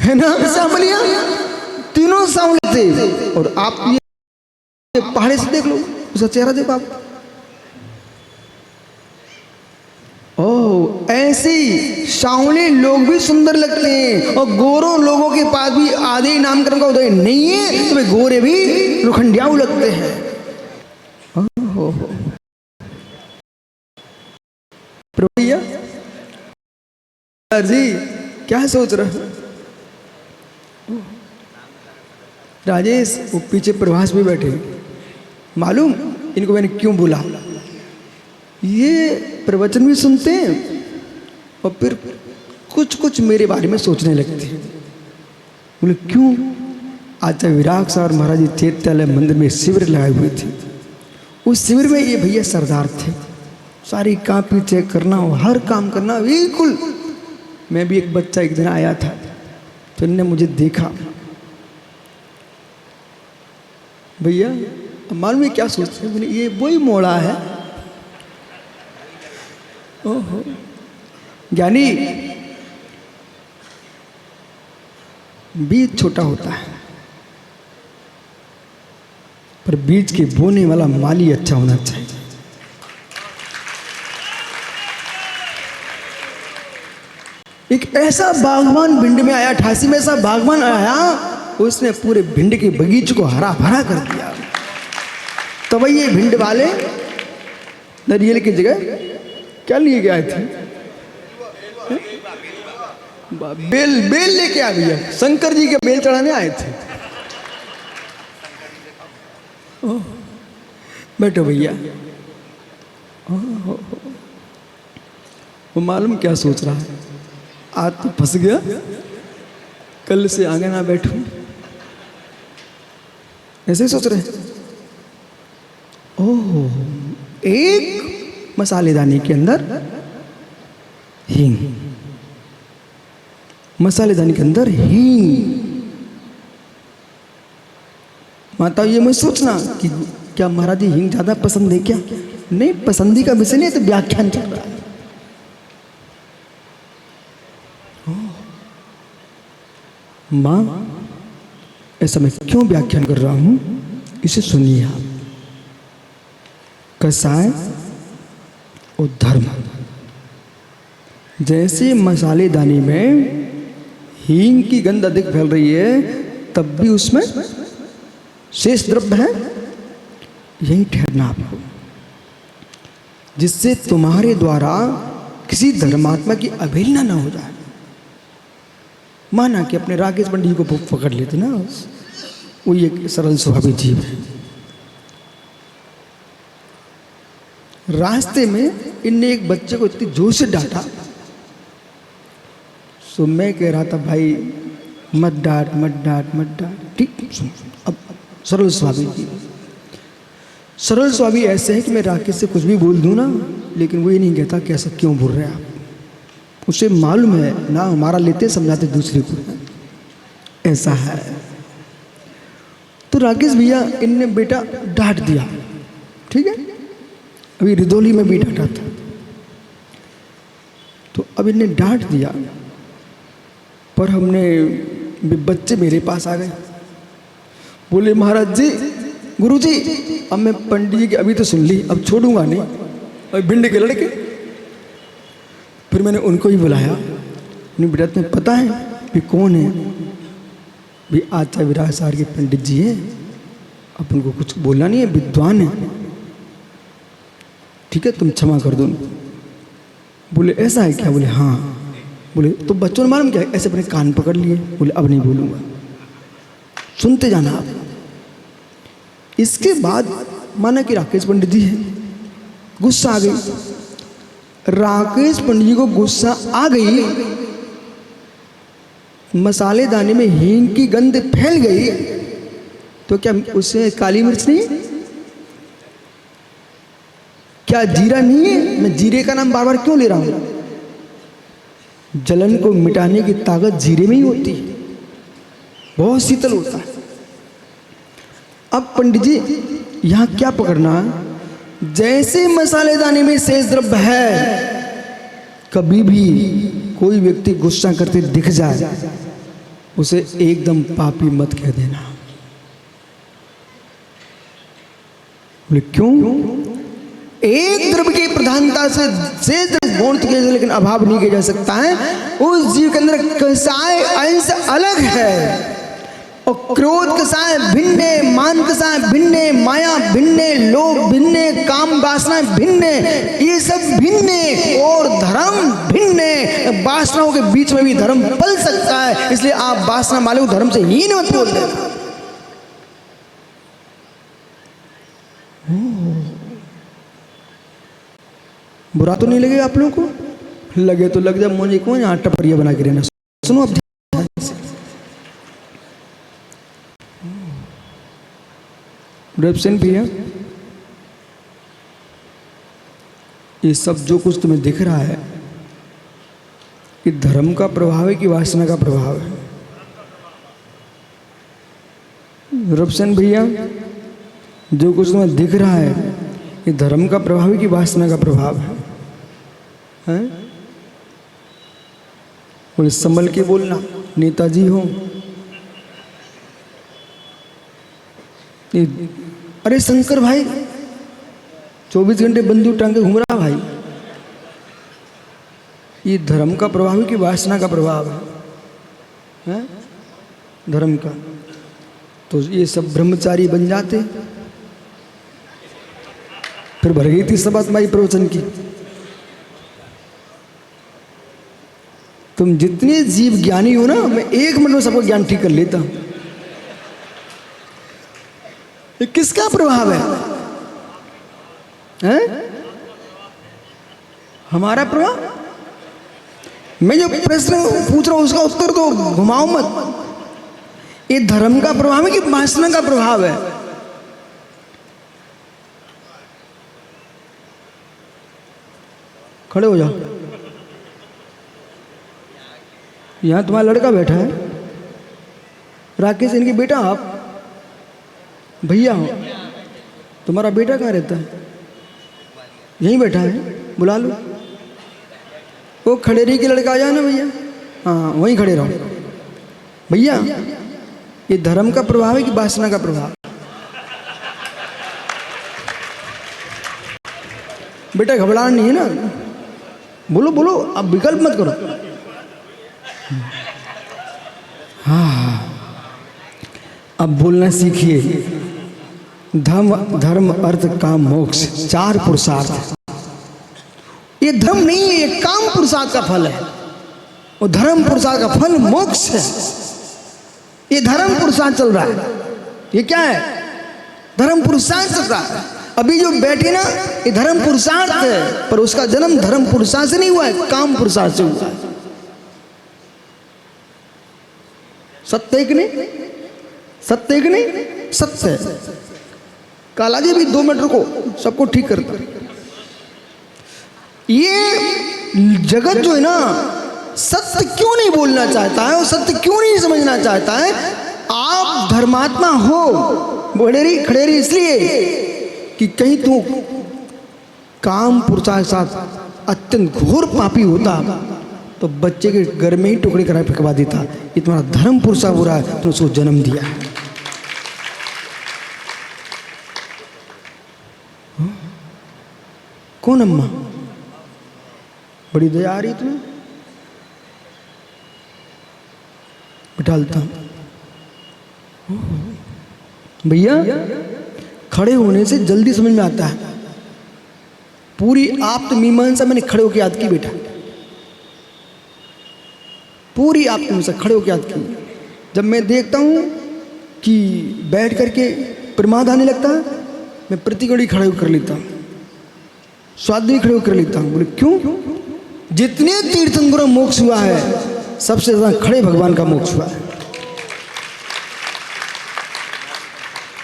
है ना, श्यामलिया, तीनों सांवले थे। और आप ये पहाड़े से देख लो, उसका चेहरा देखो आप, ओह ऐसी सांवले लोग भी सुंदर लगते हैं, और गोरों लोगों के पास भी आधे नामकरण का उदय नहीं है, तो वे गोरे भी रुखंडियाऊ लगते हैं। भैया जी क्या सोच रहे हो? राजेश वो पीछे प्रभास भी बैठे, मालूम इनको मैंने क्यों बुला? ये प्रवचन भी सुनते हैं और फिर कुछ कुछ मेरे बारे में सोचने लगते हैं। बोले क्यों? आज विराग साहब महाराज जी चैत्यालय मंदिर में शिविर लगाए हुए थे, उस शिविर में ये भैया सरदार थे, सारी कापी चेक करना, हर काम करना बिल्कुल। मैं भी एक बच्चा एक दिन आया था, तो इन्होंने मुझे देखा, भैया मालूम है क्या सोचते हैं? ये वही मोड़ा है। ओहो ज्ञानी, बीज छोटा होता है पर बीज के बोने वाला माली अच्छा होना चाहिए। एक ऐसा बागवान भिंड में आया, 88 में ऐसा बागवान आया, उसने पूरे भिंड के बगीचे को हरा भरा कर दिया। तब ये भिंड वाले नारियल की जगह क्या लिए गए थे? बेल, बेल लेके आ गया, शंकर जी के बेल चढ़ाने आए थे। बैठो भैया। वो मालूम क्या सोच रहा है? आज तो फंस गया, कल से आगे ना बैठूं, ऐसे ही सोच रहे हैं। ओह, एक मसालेदानी के अंदर हींग, मसालेदानी के अंदर हींग। माता ये मत सोचना कि क्या महाराज जी हींग ज्यादा पसंद है क्या? नहीं, पसंदी का विषय नहीं, तो व्याख्यान चल रहा है। माँ ऐसा मैं क्यों व्याख्यान कर रहा हूं, इसे सुनिए आप। कसाय और धर्म, जैसे मसालेदानी में हींग की गंध अधिक फैल रही है, तब भी उसमें शेष द्रव्य है, यही ठहरना आपको, जिससे तुम्हारे द्वारा किसी धर्मात्मा की अवहेलना ना हो जाए। माना कि अपने राकेश पंडित जी को पकड़ लेते ना, वो एक सरल स्वभावी जीव है। रास्ते में इनने एक बच्चे को इतनी जोर से डांटा, तो मैं कह रहा था भाई मत डांट मत डांट मत डांट, ठीक। अब सरल स्वभावी जीव, सरल स्वभावी ऐसे है कि मैं राकेश से कुछ भी बोल दूं ना, लेकिन वो ये नहीं कहता कि ऐसा क्यों बोल रहे हैं आप। उसे मालूम है ना, हमारा लेते समझाते दूसरे को, ऐसा है। तो राकेश भैया इनने बेटा डांट दिया, ठीक है। अभी रिदोली में भी डांटा था, तो अब इनने डांट दिया, पर हमने बच्चे मेरे पास आ गए, बोले महाराज जी, गुरु जी, अब मैं पंडित जी की अभी तो सुन ली, अब छोड़ूंगा नहीं, और भिंड के लड़के। फिर मैंने उनको ही बुलाया, नहीं बेटा तुम्हें पता है भी कौन है? भी आचार्य विराग सार के पंडित जी हैं, अब उनको कुछ बोलना नहीं है, विद्वान है, ठीक है, तुम क्षमा कर दो। बोले ऐसा है क्या? बोले हाँ। बोले तो बच्चों ने मालूम क्या, ऐसे अपने कान पकड़ लिए, बोले अब नहीं बोलूँगा, सुनते जाना आप। इसके बाद माना कि राकेश पंडित जी है, गुस्सा आ गई, राकेश पंडित जी को गुस्सा आ गई, मसालेदानी में हींग की गंध फैल गई, तो क्या उससे काली मिर्च नहीं, क्या जीरा नहीं है? मैं जीरे का नाम बार बार क्यों ले रहा हूं? जलन को मिटाने की ताकत जीरे में ही होती है, बहुत शीतल होता है। अब पंडित जी यहां क्या पकड़ना, जैसे मसालेदानी में शेष द्रव्य है, कभी भी कोई व्यक्ति गुस्सा करते दिख जाए उसे एकदम पापी मत कह देना। बोले क्यों? एक द्रव्य की प्रधानता से गुण तो किया, लेकिन अभाव नहीं किया जा सकता है। उस जीव के अंदर कसाय अंश अलग है, और क्रोध कसाय भिन्न, मान कसाय भिन्न, माया भिन्न, लोभ भिन्न, काम वासना भिन्न, ये सब भिन्न, और धर्म भिन्न। वासनाओं के बीच में भी धर्म पल सकता है, इसलिए आप वासना वाले को धर्म से हीन मत बोल देना। बुरा तो नहीं लगेगा आप लोगों को? लगे तो लग जाए, मुझे कौन यहाँ टपरिया बना के रहना। सुनो अब रेप्सन भैया, ये सब जो कुछ तुम्हें दिख रहा है ये धर्म का प्रभाव है कि वासना का प्रभाव है? रेप्सन भैया, जो कुछ तुम्हें दिख रहा है ये धर्म का प्रभाव है कि वासना का प्रभाव है? हैं? बोले संभल के बोलना, नेताजी हो। अरे शंकर भाई 24 घंटे बंदूक टांग के घूम रहा भाई, ये धर्म का प्रभाव है कि वासना का प्रभाव है? धर्म का। तो ये सब ब्रह्मचारी बन जाते, फिर भर गई थी सभा तुम्हारी प्रवचन की। तुम जितने जीव ज्ञानी हो ना, मैं 1 मिनट में सबको ज्ञान ठीक कर लेता हूं। ये किसका प्रभाव है? हमारा प्रभाव? मैं जो प्रश्न पूछ रहा हूं उसका उत्तर तो घुमाओ मत। ये धर्म का प्रभाव है कि वासना का प्रभाव है? खड़े हो जाओ। यहां तुम्हारा लड़का बैठा है, राकेश, इनके बेटा आप भैया हो। तुम्हारा बेटा कहाँ रहता है? यहीं बैठा है, बुला लो। वो खड़ेरी के लड़का आ जाए ना भैया, हाँ वहीं खड़े रहो। भैया, ये धर्म का प्रभाव है कि वासना का प्रभाव? बेटा घबराना नहीं है ना, बोलो बोलो, अब विकल्प मत करो। हाँ, अब बोलना सीखिए। धर्म अर्थ काम मोक्ष, 4 पुरुषार्थ। ये धर्म नहीं है, ये काम पुरुषार्थ का फल है, और धर्म पुरुषार्थ का फल मोक्ष है। ये धर्म पुरुषार्थ चल रहा है। ये क्या है? धर्म पुरुषार्थ चल रहा है। अभी जो बैठे ना, ये धर्म पुरुषार्थ है, पर उसका जन्म धर्म पुरुषार्थ से नहीं हुआ है, काम पुरुषार्थ से हुआ है। सत्य है कि नहीं? सत्य है कि नहीं? सत्य है। कालाजी भी 2 मिनट रुको, सबको ठीक करता। ये जगत जो है ना, सत्य क्यों नहीं बोलना चाहता है और सत्य क्यों नहीं समझना चाहता है? आप धर्मात्मा हो, बड़ेरी खड़ेरी, इसलिए कि कहीं तू काम पुरुषार्थ के साथ अत्यंत घोर पापी होता तो बच्चे के घर में ही टुकड़े करा फेंकवा देता। ये तुम्हारा धर्म पुरुषार्थ हो रहा है, तो उसको जन्म दिया। कौन अम्मा? बड़ी दया आ रही तुम्हें? बिठालता हूं। भैया, खड़े होने से जल्दी समझ में आता है। पूरी आप्त मीमांसा मैंने खड़े होकर याद की बेटा, पूरी आप्त मीमांसा खड़े होकर याद की। जब मैं देखता हूं कि बैठ करके प्रमाद आने लगता है, मैं प्रतिगढ़ी खड़े होकर लेता हूं, स्वाद भी खड़े होकर लेता हूं। बोले क्यों? जितने तीर्थंकरों मोक्ष हुआ है, सबसे ज्यादा खड़े भगवान का मोक्ष हुआ है।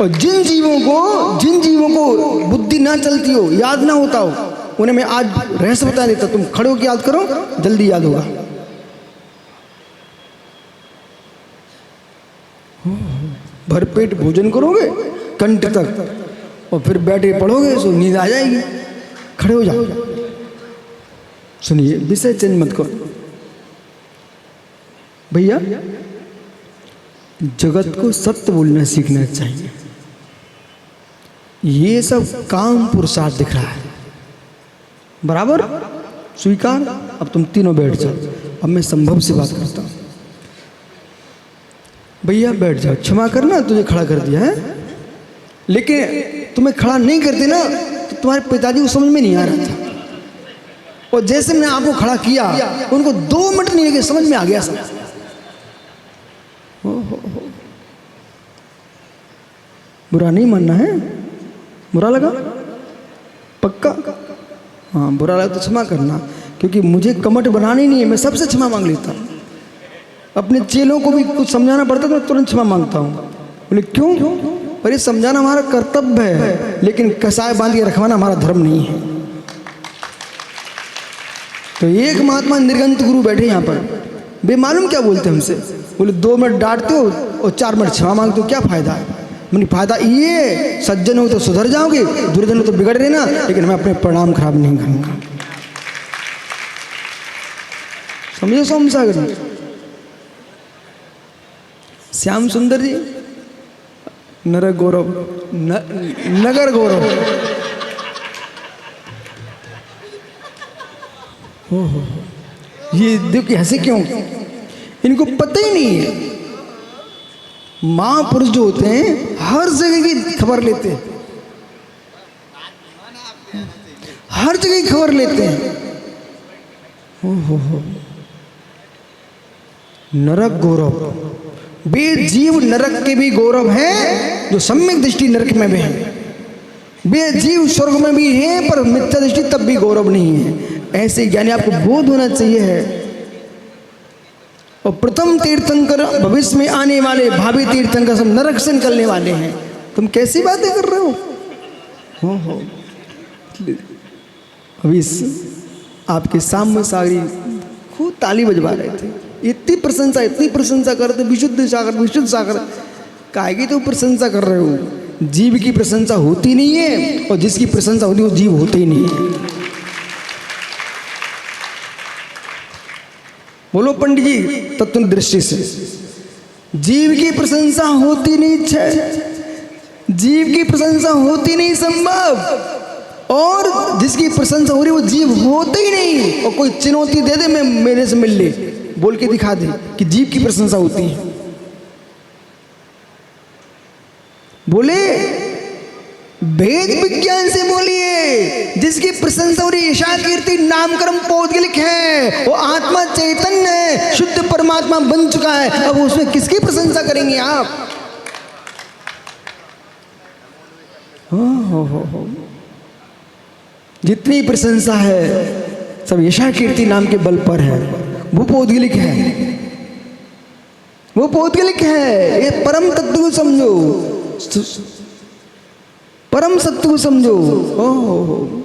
और जिन जीवों को बुद्धि ना चलती हो, याद ना होता हो, उन्हें मैं आज रहस्य बता देता। तुम खड़े होकर याद करो, जल्दी याद होगा। भरपेट भोजन करोगे कंठ तक, और फिर बैठे पढ़ोगे तो नींद आ जाएगी। खड़े हो जाओ। सुनिए, विषय चेंज मत करो भैया। जगत को सत्य बोलना सीखना चाहिए। ये सब काम पुरुषार्थ दिख रहा है, बराबर स्वीकार। अब तुम तीनों बैठ जाओ। अब मैं संभव से बात करता हूं। भैया बैठ जाओ, क्षमा करना तुझे खड़ा कर दिया है, लेकिन तुम्हें खड़ा नहीं करते ना तो तुम्हारे पिताजी को समझ में नहीं आ रहा था। और जैसे मैंने आपको खड़ा किया उनको 2 मिनट नहीं लगे, समझ में आ गया सब। हो। बुरा नहीं मानना है, बुरा लगा पक्का? हाँ, बुरा लगा तो क्षमा करना, क्योंकि मुझे कमट बनानी नहीं है। मैं सबसे क्षमा मांग लेता हूँ। अपने चेलों को भी कुछ समझाना पड़ता है तो मैं तुरंत क्षमा मांगता हूँ। बोले क्यों? पर ये समझाना हमारा कर्तव्य है, लेकिन कसाय बांध के रखवाना हमारा धर्म नहीं है। तो एक महात्मा निर्गंत गुरु बैठे यहाँ पर, बेमालूम क्या बोलते हमसे। बोले 2 मिनट डांटते हो और 4 मिनट क्षमा मांगते हो, क्या फायदा है? मैंने फायदा ये, सज्जन हो तो सुधर जाओगे, दुर्जन हो तो बिगड़ रहे ना, लेकिन मैं अपने परिणाम खराब नहीं करूंगा। समझे सोम सागर जी? श्याम सुंदर जी, नर गौरव नगर गौरव। हो ये देखिए हंसे क्यों? इनको पता ही नहीं है। महापुरुष जो होते हैं हर जगह की खबर लेते हैं, हर जगह की खबर लेते हैं। हो नरक गौरव। वे जीव नरक के भी गौरव हैं जो सम्यक दृष्टि नरक में भी है। वे जीव स्वर्ग में भी हैं पर मिथ्या दृष्टि तब भी गौरव नहीं है। ऐसे ज्ञानी आपको बोध होना चाहिए है। और प्रथम तीर्थंकर भविष्य में आने वाले, भावी तीर्थंकर सब नरक से निकलने वाले हैं। तुम कैसी बातें कर रहे हो? अभी आपके सामने सागरी खूब ताली बजवा रहे थे, इतनी प्रशंसा करते, विशुद्ध सागर। काहे की तो प्रशंसा कर रहे हो? जीव की प्रशंसा होती नहीं है, और जिसकी प्रशंसा होती है वो जीव होते ही नहीं है। बोलो पंडित जी, तत्व दृष्टि से जीव की प्रशंसा होती नहीं है, जीव की प्रशंसा होती नहीं संभव। और जिसकी प्रशंसा हो रही वो जीव होते ही नहीं। और कोई चुनौती दे दे, मैं मेरे से मिल ले, बोल के दिखा दे कि जीव की प्रशंसा होती है। बोले भेद विज्ञान से बोलिए, जिसकी प्रशंसा हो रही यशा कीर्ति नामकर्म पौद्गलिक है, वो आत्मा चैतन्य है, शुद्ध परमात्मा बन चुका है। अब उसमें किसकी प्रशंसा करेंगे आप? हो। जितनी प्रशंसा है सब यशा कीर्ति नाम के बल पर है। वो पौद्गलिक है, वो पौद्गलिक है। ये परम तत्व को समझो, परम सत्य को समझो। हो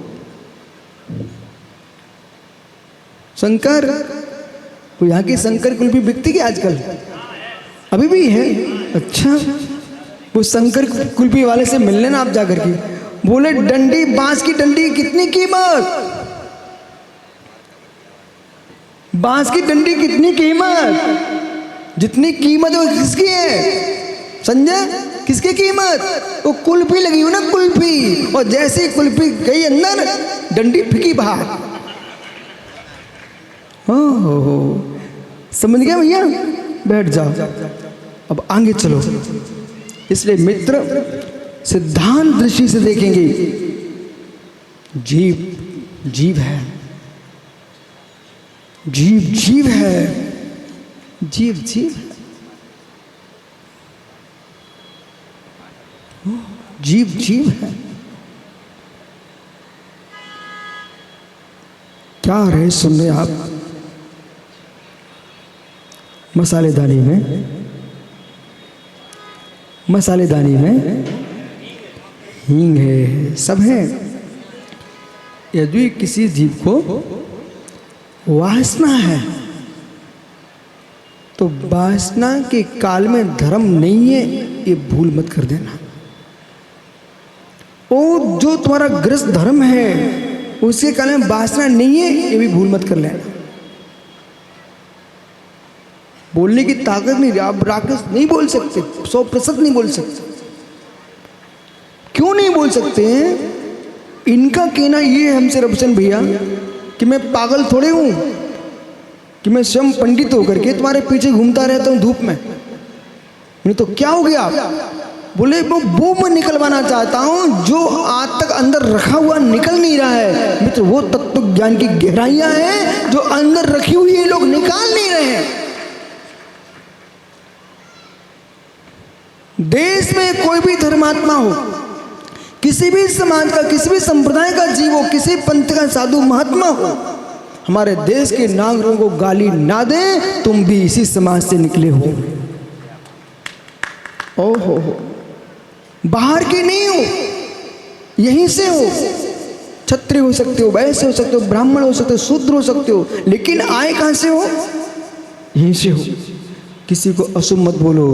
शंकर, वो यहाँ के शंकर कुल्फी बिकती है आजकल, अभी भी है। अच्छा, वो शंकर कुल्फी वाले से मिल लेना आप जाकर के। बोले डंडी, बांस की डंडी कितनी कीमत? बांस की डंडी कितनी कीमत? जितनी कीमत वो किसकी है संजय? किसकी कीमत? वो कुल्फी लगी हो ना, कुल्फी। और जैसे कुल्फी गई अंदर, डंडी फिकी बाहर। हो समझ गया भैया? बैठ जाओ, अब आगे चलो। इसलिए मित्र सिद्धांत दृष्टि से देखेंगे, जीव जीव है, जीव जीव है, जीव जीव है, जीव जीव है। क्या रहे सुन रहे आप? मसालेदानी में हींग है, सब है। यदि किसी जीव को वासना है तो वासना के काल में धर्म नहीं है, ये भूल मत कर देना। और जो तुम्हारा गृहस्थ धर्म है उसके काल में वासना नहीं है, ये भी भूल मत कर लेना। बोलने की ताकत नहीं, आप राक्षस नहीं बोल सकते, 100% नहीं बोल सकते। क्यों नहीं बोल सकते हैं? इनका कहना ये है हमसे रविचंद्र भैया कि मैं पागल थोड़े हूं कि मैं स्वयं पंडित होकर के तुम्हारे पीछे घूमता रहता हूं धूप में। नहीं तो क्या हो गया? बोले वो मैं निकलवाना चाहता हूं जो आज तक अंदर रखा हुआ निकल नहीं रहा है। मित्र, वो तत्व ज्ञान की गहराइयां हैं जो अंदर रखी हुई ये लोग निकाल नहीं रहे हैं। देश में कोई भी धर्मात्मा हो, किसी भी समाज का, किसी भी संप्रदाय का जीव हो, किसी पंथ का साधु महात्मा हो, हमारे देश के नागरिकों को गाली ना दे, तुम भी इसी समाज से निकले हो। ओहो, बाहर के नहीं हो, यहीं से हो। क्षत्रिय हो सकते हो, वैश्य हो सकते हो, ब्राह्मण हो सकते हो, शूद्र हो सकते हो, लेकिन आए कहां से हो? यहीं से हो। किसी को अशुभ मत बोलो।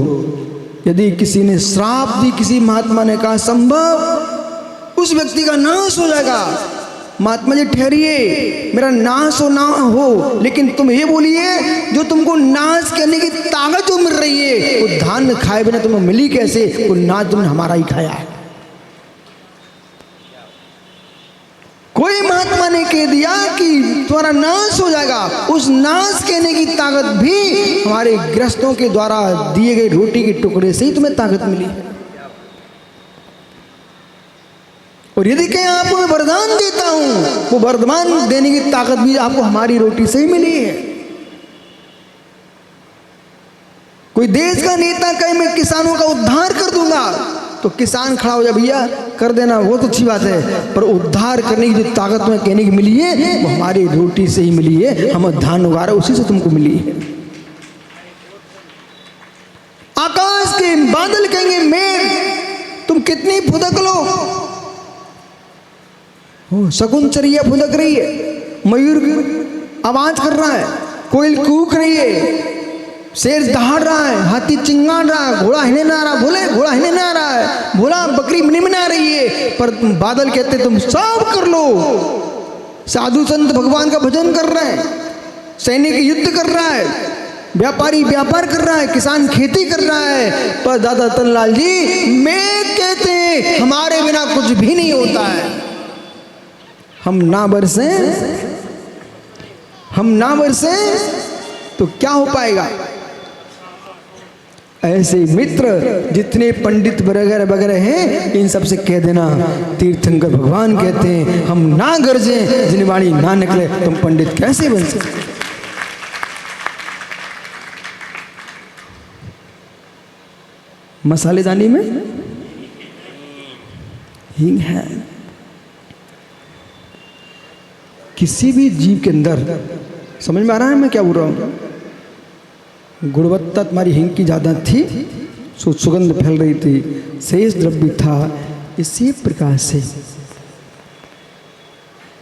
यदि किसी ने श्राप दी, किसी महात्मा ने कहा संभव उस व्यक्ति का नाश हो जाएगा, महात्मा जी ठहरिए, मेरा नाश हो ना हो, लेकिन तुम ये बोलिए जो तुमको नाश करने की ताकत जो मिल रही है वो धान खाए बिना तुम्हें मिली कैसे? वो नाश तुमने हमारा ही खाया है। कोई महात्मा ने कह दिया कि तुम्हारा नाश हो जाएगा, उस नाश कहने की ताकत भी हमारे गृहस्थों के द्वारा दिए गए रोटी के टुकड़े से ही तुम्हें ताकत मिली है। और यदि कहीं आपको मैं वरदान देता हूं, वो वरदान देने की ताकत भी आपको हमारी रोटी से ही मिली है। कोई देश का नेता कहे मैं किसानों का उद्धार कर दूंगा, तो किसान खड़ा हो जाए, भैया कर देना, वो तो अच्छी बात है, पर उद्धार करने की जो ताकत तुम्हें कहने की मिली है वो हमारी रोटी से ही मिली है। हम धान उगा रहे उसी से तुमको मिली है। आकाश के बादल कहेंगे मेघ तुम कितनी फुदक लो, शकुन चरिया फुदक रही है, मयूर आवाज कर रहा है, कोयल कूक रही है, शेर दहाड़ रहा है, हाथी चिंगाड़ रहा है, घोड़ा हिने ना रहा, बोले घोड़ा हिने ना रहा है, भोला बकरी मिनमिना रही है, पर बादल कहते तुम सब कर लो। साधु संत भगवान का भजन कर रहे हैं, सैनिक युद्ध कर रहा है, व्यापारी व्यापार कर रहा है, किसान खेती कर रहा है, पर दादा तनलाल जी मैं कहते हैं हमारे बिना कुछ भी नहीं होता है। हम ना बरसे तो क्या हो पाएगा? ऐसे मित्र जितने पंडित वगैरह वगैरह हैं, इन सबसे कह देना तीर्थंकर भगवान कहते हैं हम ना गरजे जिन वाणी ना निकले, तुम पंडित कैसे बन सकते? मसालेदानी में हींग है। किसी भी जीव के अंदर, समझ में आ रहा है मैं क्या बोल रहा हूँ? गुणवत्ता तुम्हारी हींग की ज़्यादा थी, सुगंध फैल रही थी, शेष द्रव्य था। इसी प्रकार से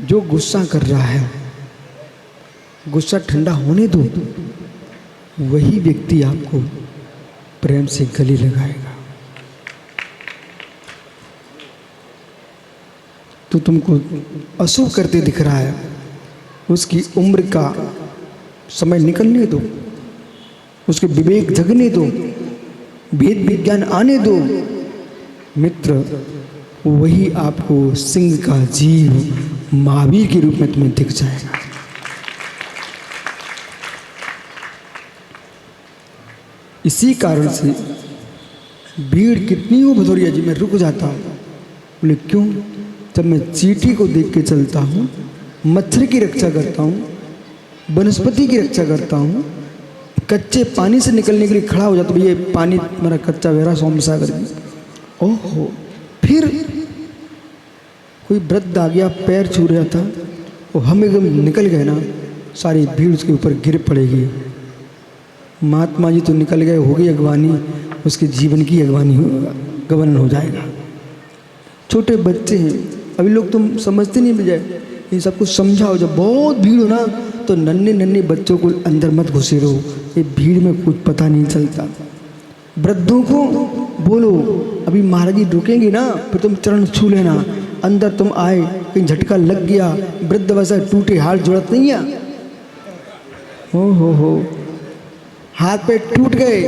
जो गुस्सा कर रहा है, गुस्सा ठंडा होने दो, वही व्यक्ति आपको प्रेम से गले लगाएगा। तो तुमको अशुभ करते दिख रहा है, उसकी उम्र का समय निकलने दो, उसके विवेक जगने दो, भेद विज्ञान आने दो। मित्र, वही आपको सिंह का जीव महावीर के रूप में तुम्हें दिख जाएगा। इसी कारण से भीड़ कितनी हो भदौरिया जी, मैं रुक जाता हूँ। बोले क्यों? जब मैं चींटी को देख के चलता हूँ, मच्छर की रक्षा करता हूँ, वनस्पति की रक्षा करता हूँ, कच्चे पानी से निकलने के लिए खड़ा हो जाता, ये पानी मेरा कच्चा बह रहा सोम सागर में। ओहो, फिर कोई वृद्ध आ गया, पैर छू रहा था, वो हम एकदम निकल गए ना, सारी भीड़ उसके ऊपर गिर पड़ेगी। महात्मा जी तो निकल गए, होगी अगवानी, उसके जीवन की अगवानी गवर्नन हो जाएगा। छोटे बच्चे हैं, अभी लोग तुम समझते नहीं, बजाय इन सबको समझाओ। जब बहुत भीड़ हो ना, तो नन्हे नन्हे बच्चों को अंदर मत घुसे रहो, ये भीड़ में कुछ पता नहीं चलता। वृद्धों को बोलो अभी महाराज जी रुकेंगे ना, फिर तुम चरण छू लेना, अंदर तुम आए, कहीं झटका लग गया, वृद्ध वैसा टूटे हाथ जरूरत नहीं है। हो हाथ पे टूट गए,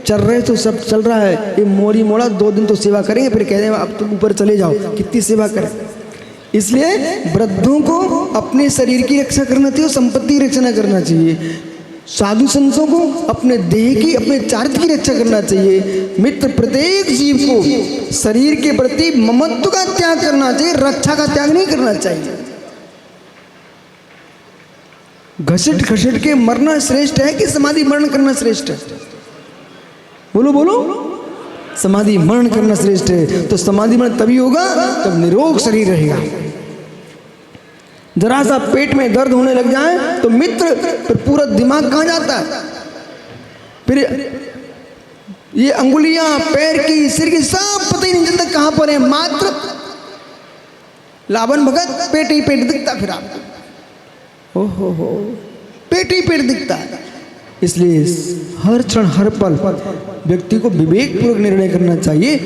चल रहे तो सब चल रहा है, ये मोड़ी मोड़ा 2 दिन तो सेवा करेंगे, फिर कह रहे हैं अब तुम ऊपर चले जाओ, कितनी सेवा करें। इसलिए वृद्धों को अपने शरीर की रक्षा करना चाहिए, संपत्ति की रक्षा करना चाहिए। साधु संतों को अपने देह की, अपने चारित्र की रक्षा करना चाहिए। मित्र, प्रत्येक जीव को शरीर के प्रति ममत्व का त्याग करना चाहिए, रक्षा का त्याग नहीं करना चाहिए। घसीट घसीट के मरना श्रेष्ठ है कि समाधि मरण करना श्रेष्ठ है? बोलो बोलो, समाधि मरण करना श्रेष्ठ है। तो समाधि मरण तभी होगा जब निरोग शरीर रहेगा। जरा सा पेट में दर्द होने लग जाए तो मित्र फिर पूरा दिमाग कहाँ जाता है, फिर ये अंगुलियां पैर की सिर की सब पता ही नहीं चलता कहाँ पर है। मात्र लावन भगत पेट ही पेट दिखता फिर आपको, हो पेट ही पेट दिखता है। इसलिए हर क्षण हर पल व्यक्ति को विवेक पूर्वक निर्णय करना चाहिए।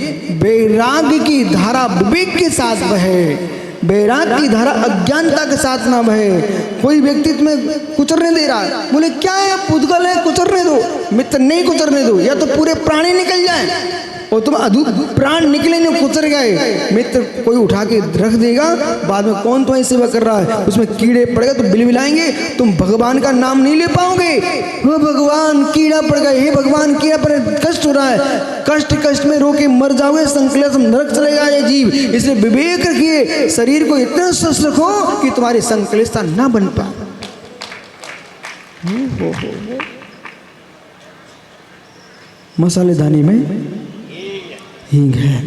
वैराग्य की धारा विवेक के साथ बहे, वैराग्य की धारा अज्ञानता के साथ ना बहे। कोई व्यक्ति तुम्हें कुचरने दे रहा है, बोले क्या है पुद्गल है कुचरने दो, मित्र नहीं कुचरने दो, या तो पूरे प्राणी निकल जाए और तुम अधूर प्राण निकले नहीं कुचर गए, मित्र कोई उठा के रख देगा, बाद में कौन तुम्हारी सेवा कर रहा है, उसमें कीड़े पड़ेगा तो बिलबिलाएंगे, तुम भगवान का नाम नहीं ले पाओगे। हो भगवान कीड़ा पड़ गए, हे भगवान कीड़ा पड़, कष्ट हो रहा है, कष्ट में रो के मर जाओगे, संकलेश नरक चलेगा ये जीव। इसलिए विवेक रखिए, शरीर को इतना स्वस्थ रखो कि तुम्हारी संकलेशता ना बन पाए। मसालेदानी में हींग है।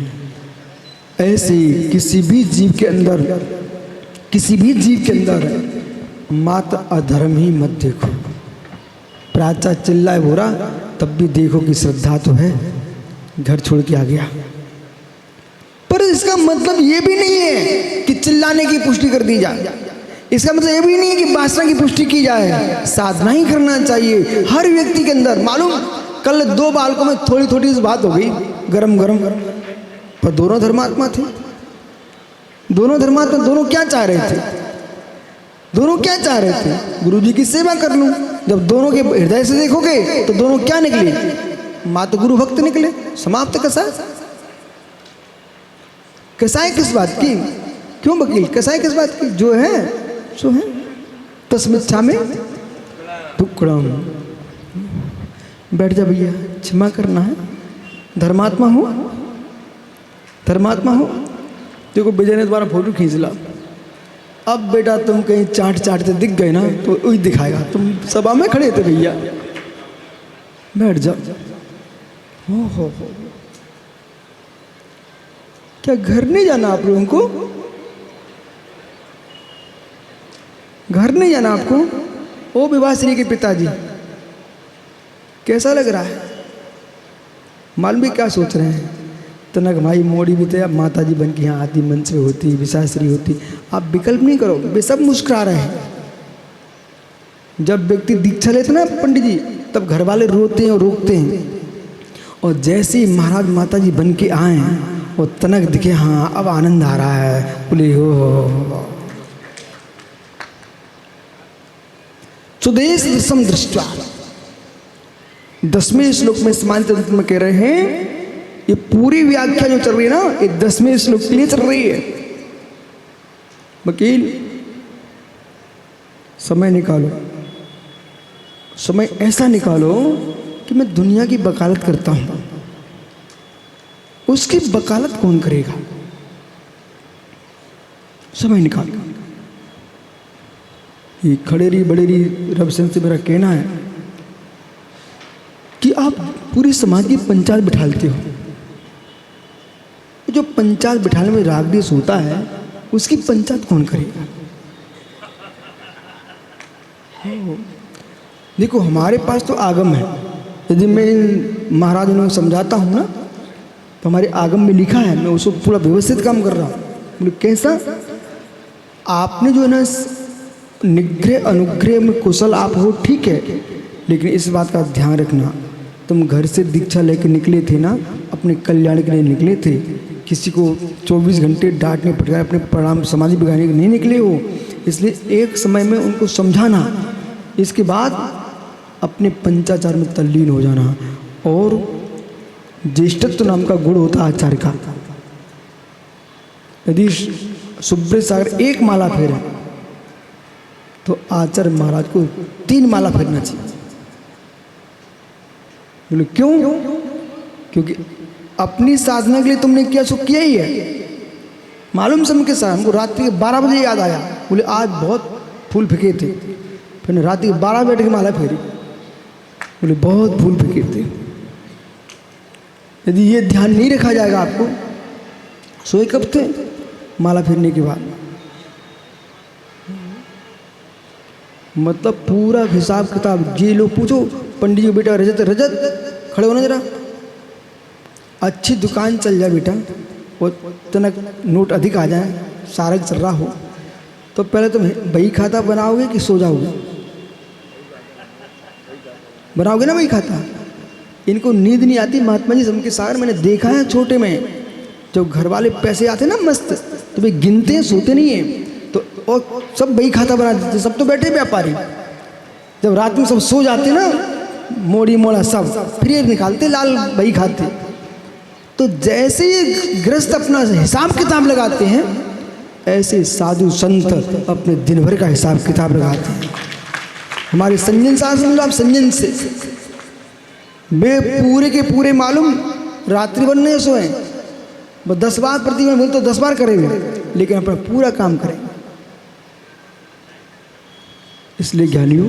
ऐसे किसी भी जीव के अंदर मात्र अधर्म ही मत देखो। प्राचा चिल्लाए बोरा तब भी देखो कि श्रद्धा तो है, घर छोड़ के आ गया। पर इसका मतलब ये भी नहीं है कि चिल्लाने की पुष्टि कर दी जाए, इसका मतलब ये भी नहीं है कि वासना की पुष्टि की जाए। साधना ही करना चाहिए हर व्यक्ति के अंदर। मालूम कल 2 बालकों में थोड़ी थोड़ी सी बात हो गई, गरम पर दोनों धर्मात्मा थे। दोनों क्या चाह रहे थे? गुरुजी की सेवा कर लूं। जब दोनों के हृदय से देखोगे तो दोनों क्या निकले? माता गुरु भक्त निकले। समाप्त। कसाय किस बात की? क्यों वकील कसाय किस बात की? जो है सो है, तस्मिच्छा में दुक्कड़म। बैठ जा भैया, क्षमा करना है, धर्मात्मा हो। देखो विजय ने तुम्हारा फोटो खींच ला, अब बेटा तुम कहीं चाटते दिख गए ना तो वही दिखाएगा, तुम सभा में खड़े थे भैया, बैठ जाओ। हो क्या घर नहीं जाना आप लोगों को? घर नहीं जाना आपको? ओ विवाश्री के पिताजी, कैसा लग रहा है? मालूम भी क्या सोच रहे हैं? तनक भाई मोड़ी भी थे, अब माता जी बन के यहाँ आती, मंच में होती, विशाश्री होती। आप विकल्प नहीं करो, वे सब मुस्कुरा रहे हैं। जब व्यक्ति दीक्षा लेते ना पंडित जी, तब घर वाले रोते हैं और रोकते हैं, और जैसे ही महाराज माता जी बन के आए और तनक दिखे, हाँ अब आनंद आ रहा है, बोले हो। सुदेश दशम दृष्टवा, 10वें श्लोक में समाज तंत्र में कह रहे हैं, ये पूरी व्याख्या जो चल रही है ना, ये 10वें श्लोक के लिए चल रही है। वकील समय निकालो, समय ऐसा निकालो कि मैं दुनिया की वकालत करता हूं, उसकी वकालत कौन करेगा? समय निकालो। ये खड़ेरी बड़ेरी रविशंकर से मेरा कहना है कि आप पूरी समाज की पंचायत बिठाते हो। जो पंचायत बिठाने में राग द्वेष होता है, उसकी पंचायत कौन करेगा? देखो हमारे पास तो आगम है, यदि मैं महाराज को समझाता हूँ ना, तो हमारे आगम में लिखा है, मैं उसको पूरा व्यवस्थित काम कर रहा हूँ। बोले कैसा? आपने जो है ना निग्रह अनुग्रह में कुशल आप हो, ठीक है, लेकिन इस बात का ध्यान रखना, तुम घर से दीक्षा लेके निकले थे ना, अपने कल्याण के लिए निकले थे, किसी को 24 घंटे डांटने पड़ेगा, अपने परिणाम समाधि बिगाड़ने के नहीं निकले हो, इसलिए एक समय में उनको समझाना, इसके बाद अपने पंचाचार में तल्लीन हो जाना। और ज्येष्ठत्व नाम का गुण होता है आचार्य का। यदि सुब्रत सागर एक माला फेरे तो आचार्य महाराज को 3 माला फेरना चाहिए। बोले क्यों? क्योंकि अपनी साधना के लिए तुमने किया सो किया ही है। मालूम समय के साथ हमको रात्रि के 12 बजे याद आया, बोले आज बहुत फूल फेंके थे, फिर रात्रि के 12 बजे की माला फेरी, बोले बहुत फूल फेंके थे। यदि ये ध्यान नहीं रखा जाएगा आपको, सोए कब थे? माला फेरने के बाद। मतलब पूरा हिसाब किताब। ये लोग पूछो पंडित जी, बेटा रजत रजत खड़े होना जरा, अच्छी दुकान चल जाए बेटा, वो तनक नोट अधिक आ जाए, सारा चल रहा हो, तो पहले तुम बही खाता बनाओगे कि सो जाओगे? बनाओगे ना बही खाता। इनको नींद नहीं आती। महात्मा जी सबके सागर मैंने देखा है, छोटे में जब घर वाले पैसे आते ना मस्त, तो वे गिनते हैं, सोते नहीं हैं, तो और सब बही खाता बना देते। सब तो बैठे व्यापारी, जब रात में सब सो जाते ना, मोड़ी मोड़ा सब फिर निकालते लाल बही खाते। तो जैसे ही गृहस्थ अपना हिसाब किताब लगाते हैं, ऐसे साधु संत अपने दिन भर का हिसाब किताब लगाते हैं। हमारे संजन साहब समझो आप, संजन से वे पूरे के पूरे मालूम रात्रि भर नहीं सोए, बस 10 बार प्रतिदिन बोले तो 10 बार करेंगे, लेकिन अपना पूरा काम करेंगे। इसलिए ज्ञानियों,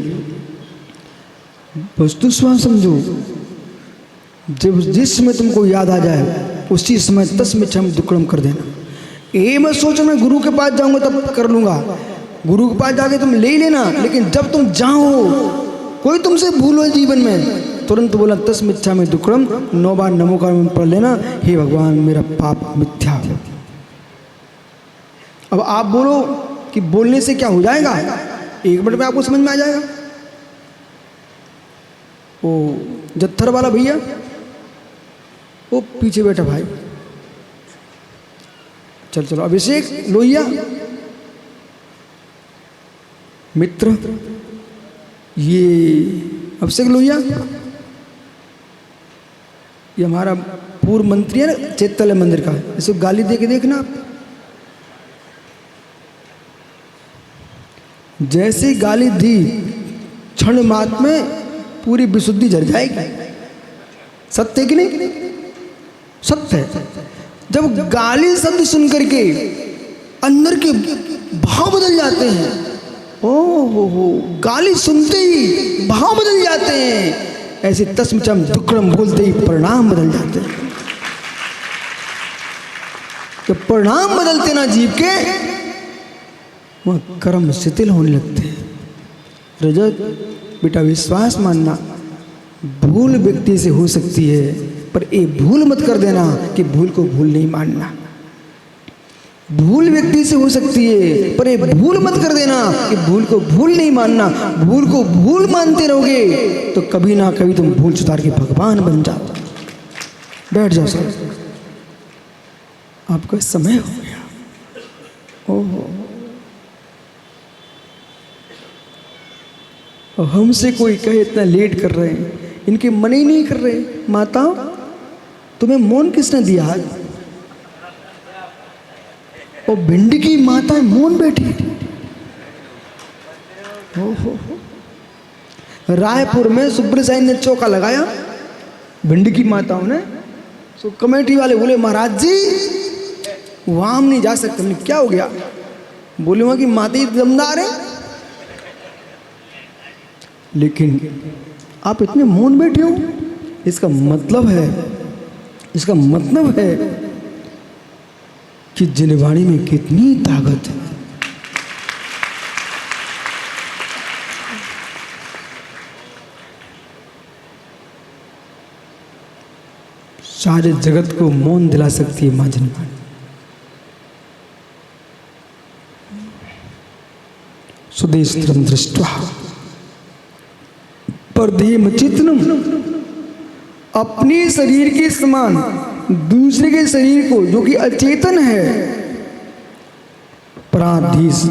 वस्तु स्व समझो। जब जिस समय तुमको याद आ जाए उसी समय तस्मिच्छामि दुक्कडम कर देना। ये मत सोचो मैं गुरु के पास जाऊंगा तब कर लूंगा। गुरु के पास जाके तुम ले ही लेना, लेकिन जब तुम जाओ, कोई तुमसे भूल हो जीवन में, तुरंत बोला तस्मिच्छामि दुक्कडम, 9 बार नमो का पढ़ लेना, हे भगवान मेरा पाप मिथ्या हो। अब आप बोलो कि बोलने से क्या हो जाएगा, 1 मिनट में आपको समझ में आ जाएगा। ओ जत्थर वाला भैया, वो पीछे बैठा भाई, चल चलो। अभिषेक लोहिया मित्र, ये अभिषेक लोहिया, ये हमारा पूर्व मंत्री है ना चैतन्य मंदिर का, इसको गाली दे के देखना आप। जैसी गाली दी क्षण मात्र में पूरी विशुद्धि झड़ जाएगी। सत्य है कि नहीं? सत्य है। जब गाली शब्द सुन करके अंदर के भाव बदल जाते हैं, हो गाली सुनते ही भाव बदल जाते हैं, ऐसे तस्मिच्छामि दुक्कडम बोलते ही परिणाम बदल जाते हैं। जब परिणाम बदलते ना जीव के, वह कर्म शिथिल होने लगते हैं। रजत बेटा विश्वास मानना, भूल व्यक्ति से हो सकती है, पर ये भूल मत कर देना कि भूल को भूल नहीं मानना। भूल व्यक्ति से हो सकती है, पर ये भूल मत कर देना कि भूल को भूल नहीं मानना। भूल को भूल मानते रहोगे तो कभी ना कभी तुम भूल सुधार के भगवान बन जाओ। बैठ जाओ सर, आपका समय हो गया। ओहो, और हमसे कोई कहे इतना लेट कर रहे हैं, इनके मन ही नहीं कर रहे। माता तुम्हें मौन किसने दिया आज? और भिंडी की माता मौन बैठी। ओहो, रायपुर में सुब्रत साईं ने चौका लगाया भिंडी की माताओं ने। तो कमेटी वाले बोले महाराज जी वहां हम नहीं जा सकते। हमने क्या हो गया? बोले वहां की माता ही दमदार है। लेकिन आप इतने मौन बैठे हो, इसका मतलब है कि जिनवाणी में कितनी ताकत है। सारे जगत को मौन दिला सकती है मां जिनवाणी। सुदेशत्रम दृष्ट्वा परदेम चित्तनम, अपने शरीर के समान दूसरे के शरीर को जो कि अचेतन है पराधीश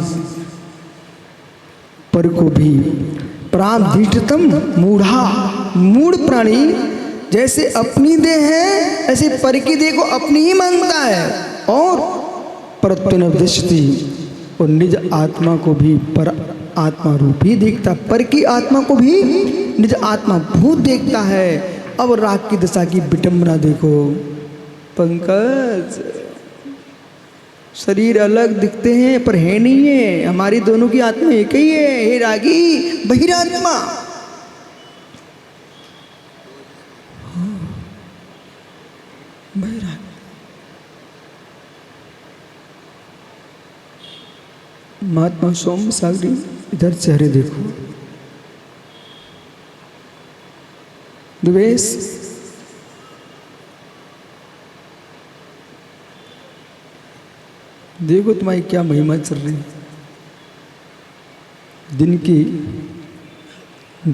पर को भी पराधीष्टतम मूढ़ा मूढ़ प्राणी जैसे अपनी देह है ऐसे पर की देह को अपनी ही मानता है और परत्वनिर्दिष्टि और निज आत्मा को भी पर आत्मा रूप ही देखता, पर की आत्मा को भी निज आत्मा भूत देखता है। अब राग की दशा की विडंबना देखो पंकज, शरीर अलग दिखते हैं पर है नहीं है, हमारी दोनों की आत्मा एक ही है। हे रागी बहिरात्मा, महात्मा सोम सागरी इधर चेहरे देखो, द्वेष देखो तुम्हारी क्या महिमा चल रही। दिन के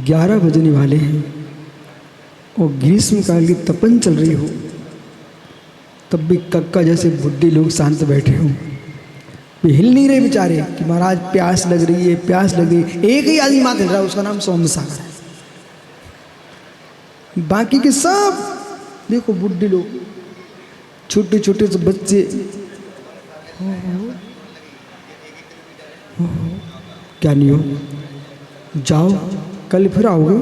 11 बजने वाले हैं और ग्रीष्म काल की तपन चल रही हो, तब भी कक्का जैसे बुढ़े लोग शांत बैठे हो, वे हिल नहीं रहे बेचारे कि महाराज प्यास लग रही है, प्यास लग रही है। एक ही आदमी मात हिल रहा है, उसका नाम सोम सागर है। बाकी के सब देखो बुढ़े लोग, छोटे छोटे से बच्चे, क्या नहीं हो, जाओ कल फिर आओगे।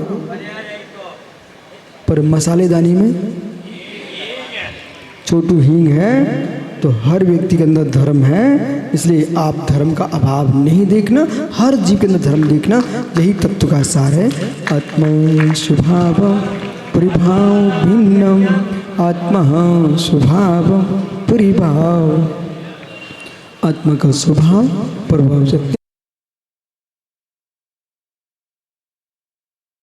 पर मसालेदानी में छोटू हींग है तो हर व्यक्ति के अंदर धर्म है, इसलिए आप धर्म का अभाव नहीं देखना, हर जीव के अंदर धर्म देखना, यही तत्व का सार है। आत्मा स्वभाव परिभाव भिन्नम, आत्मा स्वभाव परिभाव, आत्मा का स्वभाव प्रभाव शक्ति